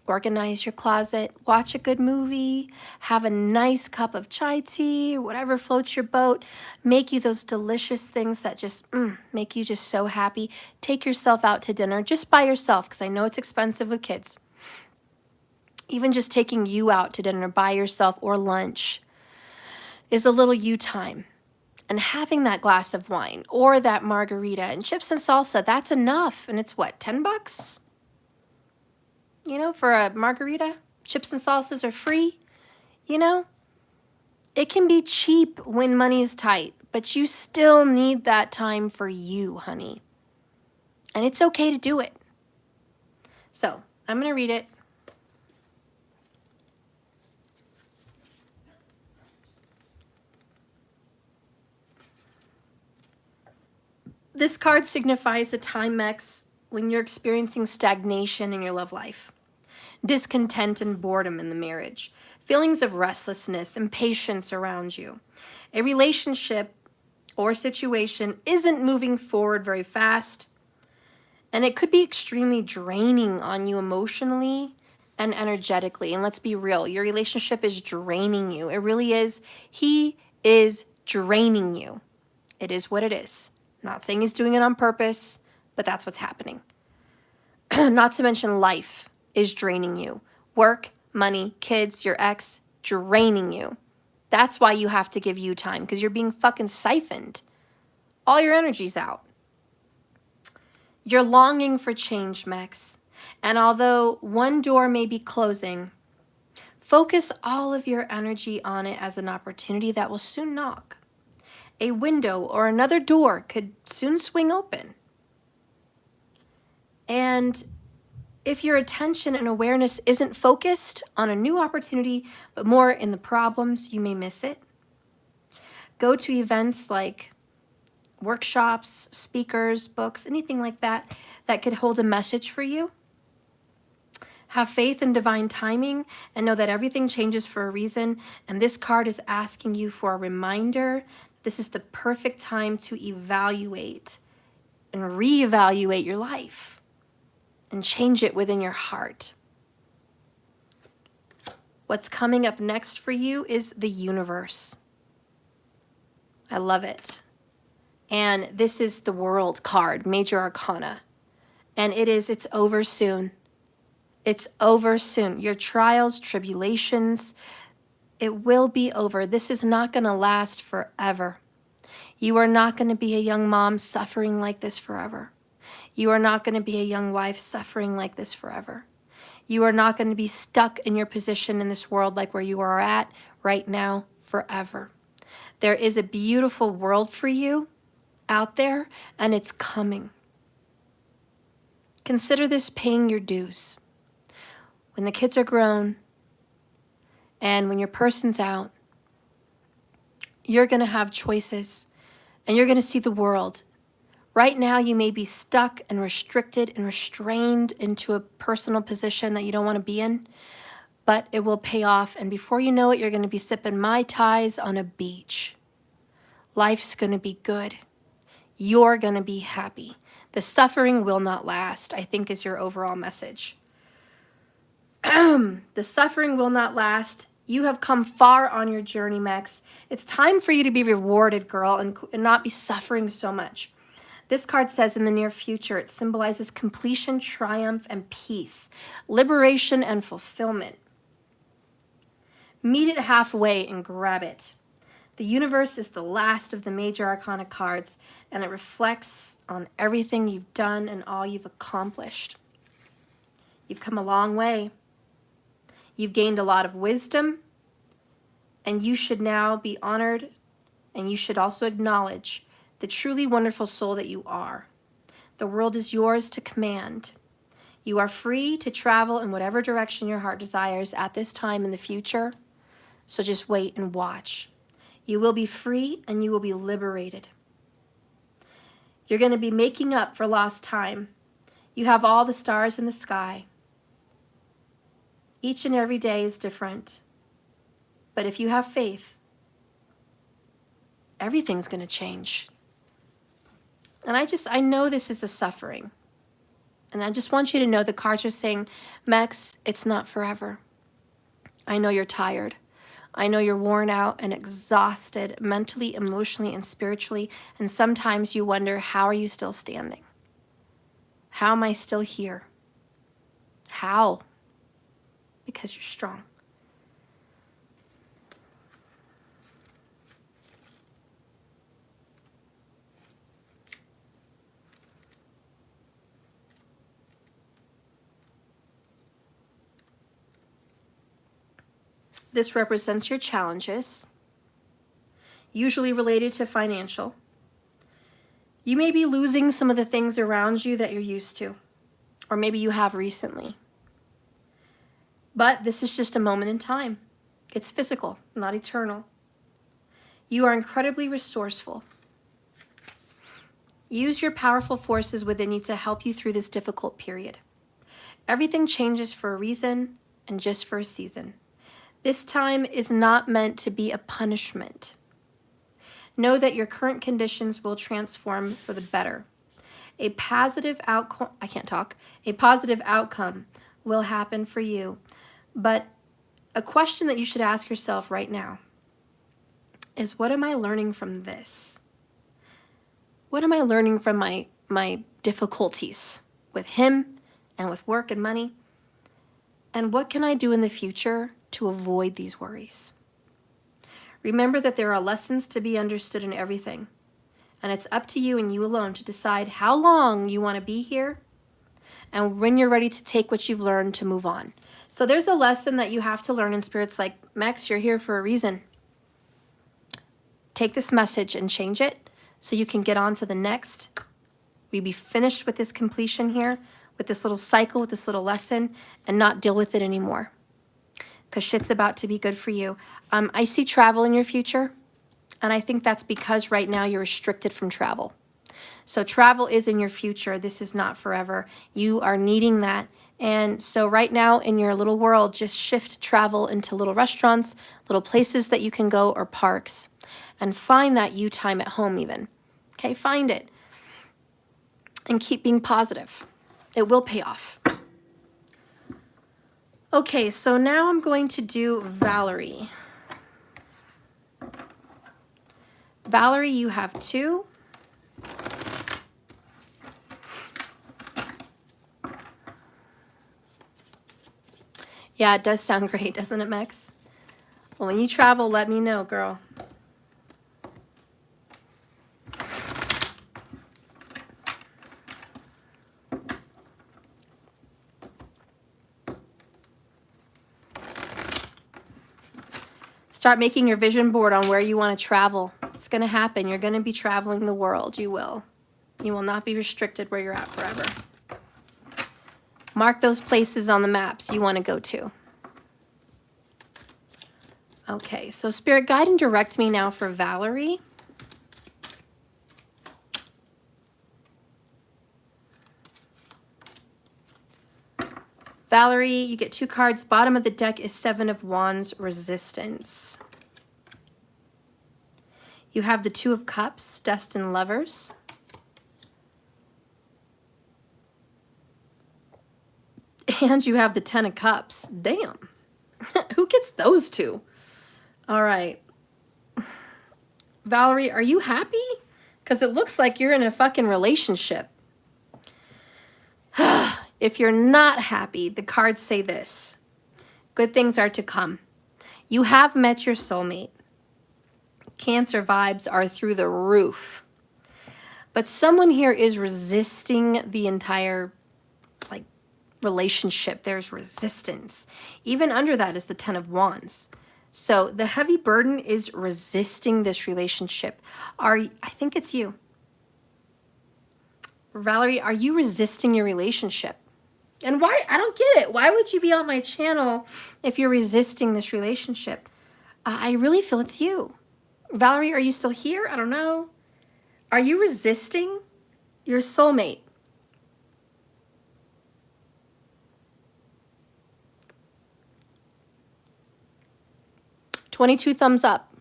organize your closet, watch a good movie, have a nice cup of chai tea, whatever floats your boat, make you those delicious things that just make you just so happy. Take yourself out to dinner just by yourself, because I know it's expensive with kids. Even just taking you out to dinner by yourself or lunch is a little you time. And having that glass of wine or that margarita and chips and salsa, that's enough. And it's what, $10? For a margarita? Chips and salsas are free. It can be cheap when money's tight, but you still need that time for you, honey. And it's okay to do it. So I'm going to read it. This card signifies the time, Max, when you're experiencing stagnation in your love life, discontent and boredom in the marriage, feelings of restlessness, impatience around you. A relationship or situation isn't moving forward very fast, and it could be extremely draining on you emotionally and energetically. And let's be real, your relationship is draining you. It really is. He is draining you. It is what it is. I'm not saying he's doing it on purpose, but that's what's happening. Not to mention life is draining you. Work, money, kids, your ex, draining you. That's why you have to give you time, because you're being fucking siphoned. All your energy's out. You're longing for change, Max. And although one door may be closing, focus all of your energy on it as an opportunity that will soon knock. A window or another door could soon swing open. And if your attention and awareness isn't focused on a new opportunity, but more in the problems, you may miss it. Go to events like workshops, speakers, books, anything like that that could hold a message for you. Have faith in divine timing and know that everything changes for a reason. And this card is asking you for a reminder. This is the perfect time to evaluate and reevaluate your life and change it within your heart. What's coming up next for you is the universe. I love it. And this is the World card, Major Arcana. And it's over soon. It's over soon. Your trials, tribulations, it will be over. This is not going to last forever. You are not going to be a young mom suffering like this forever. You are not going to be a young wife suffering like this forever. You are not going to be stuck in your position in this world like where you are at right now forever. There is a beautiful world for you out there, and it's coming. Consider this paying your dues. When the kids are grown and when your person's out, you're going to have choices and you're going to see the world. Right now, you may be stuck and restricted and restrained into a personal position that you don't want to be in, but it will pay off. And before you know it, you're going to be sipping Mai Tais on a beach. Life's going to be good. You're going to be happy. The suffering will not last, I think, is your overall message. The suffering will not last. You have come far on your journey, Max. It's time for you to be rewarded, girl, and not be suffering so much. This card says in the near future, it symbolizes completion, triumph, and peace, liberation, and fulfillment. Meet it halfway and grab it. The universe is the last of the major arcana cards, and it reflects on everything you've done and all you've accomplished. You've come a long way. You've gained a lot of wisdom, and you should now be honored, and you should also acknowledge the truly wonderful soul that you are. The world is yours to command. You are free to travel in whatever direction your heart desires at this time in the future, so just wait and watch. You will be free and you will be liberated. You're going to be making up for lost time. You have all the stars in the sky. Each and every day is different. But if you have faith, everything's going to change. And I know this is a suffering. And I just want you to know the cards are saying, Max, it's not forever. I know you're tired. I know you're worn out and exhausted mentally, emotionally, and spiritually. And sometimes you wonder, how are you still standing? How am I still here? How? Because you're strong. This represents your challenges, usually related to financial. You may be losing some of the things around you that you're used to, or maybe you have recently. But this is just a moment in time. It's physical, not eternal. You are incredibly resourceful. Use your powerful forces within you to help you through this difficult period. Everything changes for a reason and just for a season. This time is not meant to be a punishment. Know that your current conditions will transform for the better. A positive outcome, a positive outcome will happen for you. But a question that you should ask yourself right now is, what am I learning from this? What am I learning from my difficulties with him and with work and money? And what can I do in the future to avoid these worries? Remember that there are lessons to be understood in everything. And it's up to you and you alone to decide how long you want to be here and when you're ready to take what you've learned to move on. So there's a lesson that you have to learn, and Spirit's like, Max, you're here for a reason. Take this message and change it so you can get on to the next. We be finished with this completion here, with this little cycle, with this little lesson, and not deal with it anymore. Because shit's about to be good for you. I see travel in your future, and I think that's because right now you're restricted from travel. So travel is in your future. This is not forever. You are needing that. And so right now in your little world, just shift travel into little restaurants, little places that you can go, or parks, and find that you time at home even. Okay, find it. And keep being positive. It will pay off. Okay, so now I'm going to do Valerie. Valerie, you have 2. Yeah, it does sound great, doesn't it, Max? Well, when you travel, let me know, girl. Start making your vision board on where you want to travel. It's going to happen. You're going to be traveling the world. You will. You will not be restricted where you're at forever. Mark those places on the maps you want to go to. Okay, so Spirit, guide and direct me now for Valerie. Valerie, you get 2 cards. Bottom of the deck is 7 of Wands, Resistance. You have the 2 of Cups, Destined Lovers. And you have the 10 of Cups. Damn. Who gets those 2? All right. Valerie, are you happy? Because it looks like you're in a fucking relationship. If you're not happy, the cards say this: good things are to come. You have met your soulmate. Cancer vibes are through the roof. But someone here is resisting the entire relationship. There's resistance. Even under that is the 10 of Wands. So the heavy burden is resisting this relationship. I think it's you. Valerie, are you resisting your relationship? And why? I don't get it. Why would you be on my channel if you're resisting this relationship? I really feel it's you. Valerie, are you still here? I don't know. Are you resisting your soulmate? $22 thumbs up.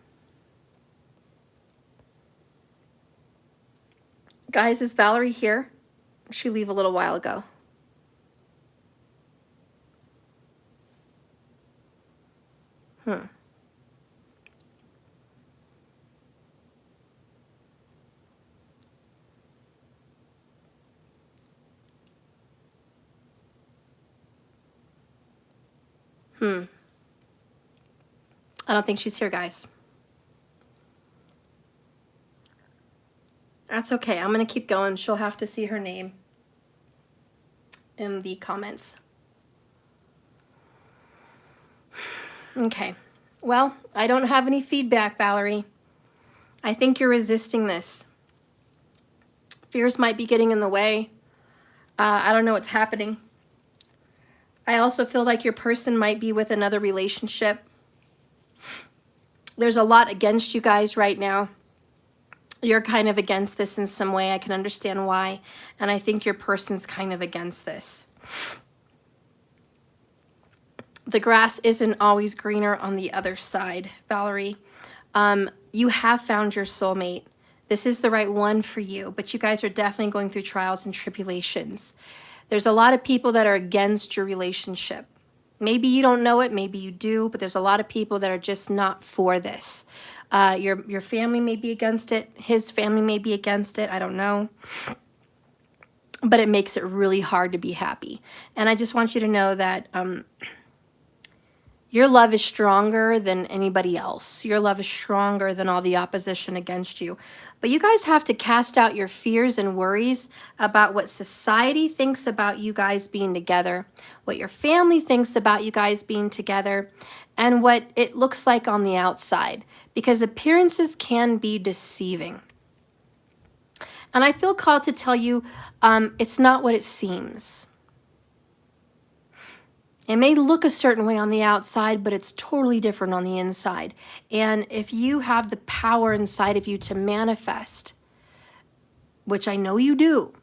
Guys, is Valerie here? Did she leave a little while ago? I don't think she's here, guys. That's okay. I'm going to keep going. She'll have to see her name in the comments. Okay. Well, I don't have any feedback, Valerie. I think you're resisting this. Fears might be getting in the way. I don't know what's happening. I also feel like your person might be with another relationship. There's a lot against you guys right now. You're kind of against this in some way. I can understand why. And I think your person's kind of against this. The grass isn't always greener on the other side, Valerie. You have found your soulmate. This is the right one for you, but you guys are definitely going through trials and tribulations. There's a lot of people that are against your relationship. Maybe you don't know it, maybe you do, but there's a lot of people that are just not for this. Your family may be against it. His family may be against it. I don't know. But it makes it really hard to be happy. And I just want you to know that your love is stronger than anybody else. Your love is stronger than all the opposition against you. But you guys have to cast out your fears and worries about what society thinks about you guys being together, what your family thinks about you guys being together, and what it looks like on the outside. Because appearances can be deceiving. And I feel called to tell you, it's not what it seems. It may look a certain way on the outside, but it's totally different on the inside. And if you have the power inside of you to manifest, which I know you do,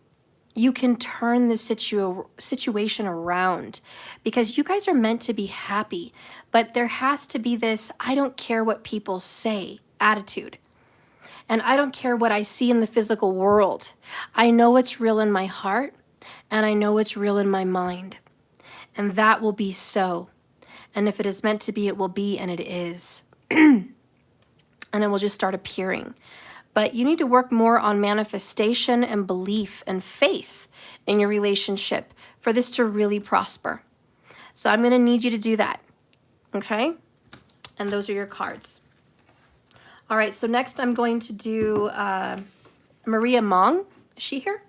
you can turn the situation around, because you guys are meant to be happy. But there has to be this, I don't care what people say attitude. And I don't care what I see in the physical world. I know it's real in my heart, and I know it's real in my mind. And that will be so. And if it is meant to be, it will be, and it is. And it will just start appearing. But you need to work more on manifestation and belief and faith in your relationship for this to really prosper. So I'm going to need you to do that. Okay? And those are your cards. All right, so next I'm going to do Maria Mong. Is she here?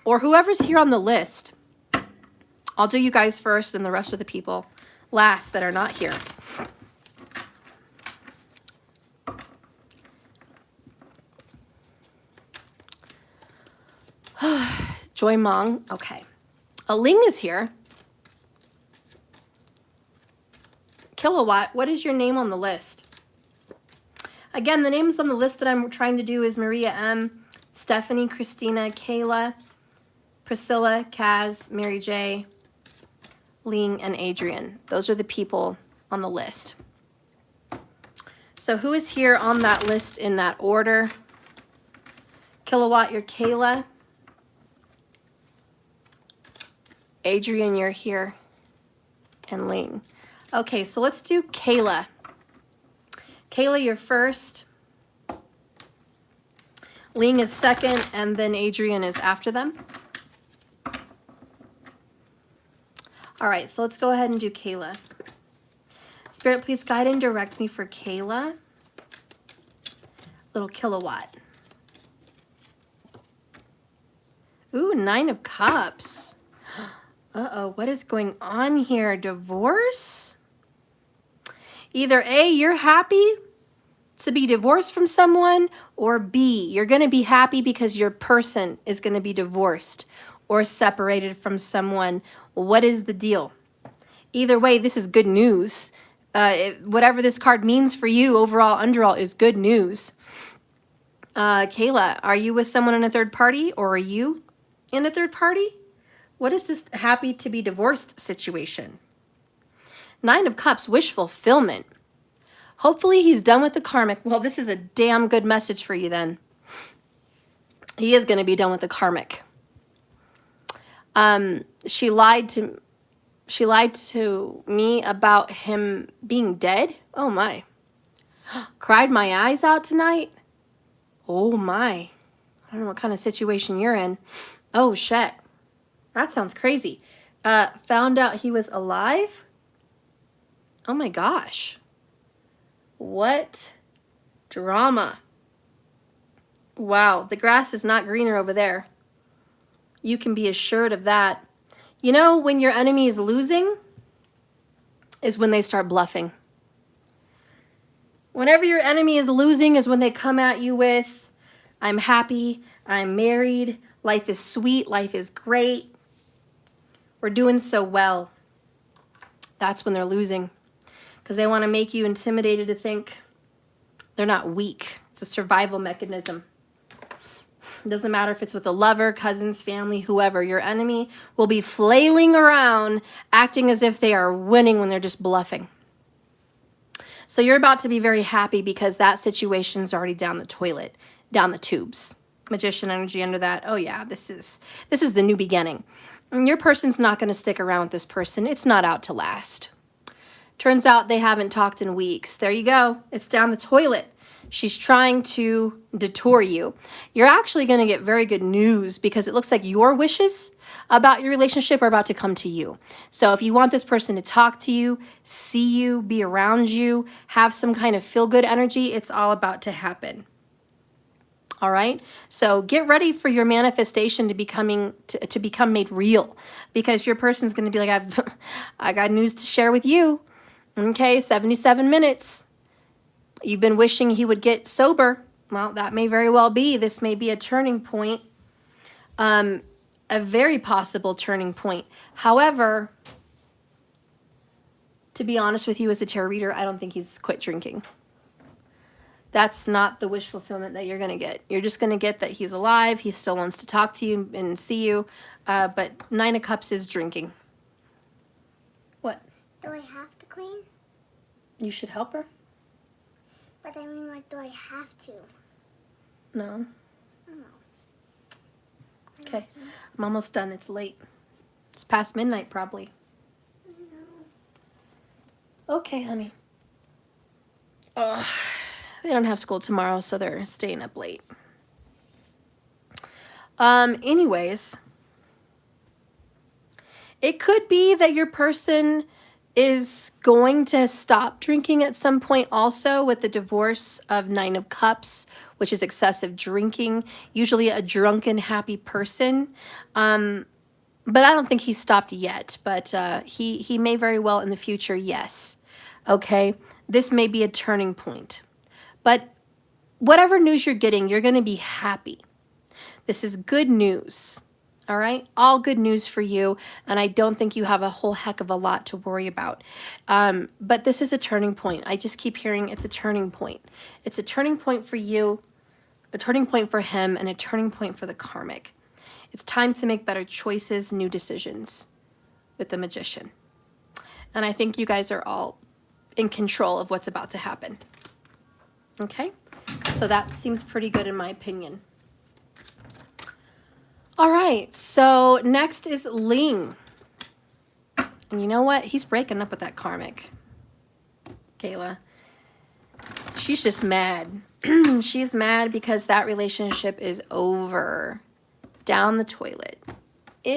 Or whoever's here on the list. I'll do you guys first and the rest of the people last that are not here. Joy Mong. Okay. Ling is here. Kilowatt, what is your name on the list? Again, the names on the list that I'm trying to do is Maria M., Stephanie, Christina, Kayla, Priscilla, Kaz, Mary J., Ling, and Adrian. Those are the people on the list. So who is here on that list in that order? Kilowatt, you're Kayla. Adrian, you're here. And Ling. Okay, so let's do Kayla. Kayla, you're first. Ling is second, and then Adrian is after them. All right, so let's go ahead and do Kayla. Spirit, please guide and direct me for Kayla. Little Kilowatt. Ooh, 9 of Cups. Uh-oh, what is going on here? Divorce? Either A, you're happy to be divorced from someone, or B, you're going to be happy because your person is going to be divorced or separated from someone. What is the deal? Either way, this is good news. Whatever this card means for you, overall, underall, is good news. Kayla, are you with someone in a third party, or are you in a third party? What is this happy to be divorced situation? 9 of Cups, wish fulfillment. Hopefully he's done with the karmic. Well, this is a damn good message for you then. He is going to be done with the karmic. She lied to me about him being dead. Oh my. Cried my eyes out tonight. Oh my. I don't know what kind of situation you're in. Oh shit. That sounds crazy. Found out he was alive. Oh my gosh. What drama. Wow, the grass is not greener over there. You can be assured of that. You know, when your enemy is losing is when they start bluffing. Whenever your enemy is losing is when they come at you with, I'm happy, I'm married, life is sweet, life is great, we're doing so well. That's when they're losing, because they want to make you intimidated to think They're not weak. It's a survival mechanism. It doesn't matter if it's with a lover, cousins, family, whoever. Your enemy will be flailing around, acting as if they are winning when they're just bluffing. So you're about to be very happy because that situation's already down the toilet, down the tubes. Magician energy under that. Oh yeah, this is the new beginning. And your person's not going to stick around with this person. It's not out to last. Turns out they haven't talked in weeks. There you go. It's down the toilet. She's trying to detour you. You're actually going to get very good news because it looks like your wishes about your relationship are about to come to you. So if you want this person to talk to you, see you, be around you, have some kind of feel-good energy, it's all about to happen. All right, so get ready for your manifestation to become made real, because your person's going to be like, I got news to share with you. Okay, 77 minutes. You've been wishing he would get sober. Well, that may very well be. This may be a turning point, a very possible turning point. However, to be honest with you, as a tarot reader, I don't think he's quit drinking. That's not the wish fulfillment that you're going to get. You're just going to get that he's alive. He still wants to talk to you and see you. But 9 of Cups is drinking. What? Do I have to clean? You should help her? But I mean, like, do I have to? No. Oh. Okay. I'm almost done. It's late. It's past midnight, probably. No. Okay, honey. Ugh. They don't have school tomorrow, so they're staying up late. Anyways, it could be that your person is going to stop drinking at some point also with the divorce of 9 of Cups, which is excessive drinking, usually a drunken, happy person. But I don't think he's stopped yet, but he may very well in the future, yes. Okay, this may be a turning point. But whatever news you're getting, you're going to be happy. This is good news, all right? All good news for you, and I don't think you have a whole heck of a lot to worry about. But this is a turning point. I just keep hearing it's a turning point. It's a turning point for you, a turning point for him, and a turning point for the karmic. It's time to make better choices, new decisions with the Magician. And I think you guys are all in control of what's about to happen. Okay, so that seems pretty good in my opinion. All right, so next is Ling. And you know what? He's breaking up with that karmic, Kayla. She's just mad. She's mad because that relationship is over. Down the toilet.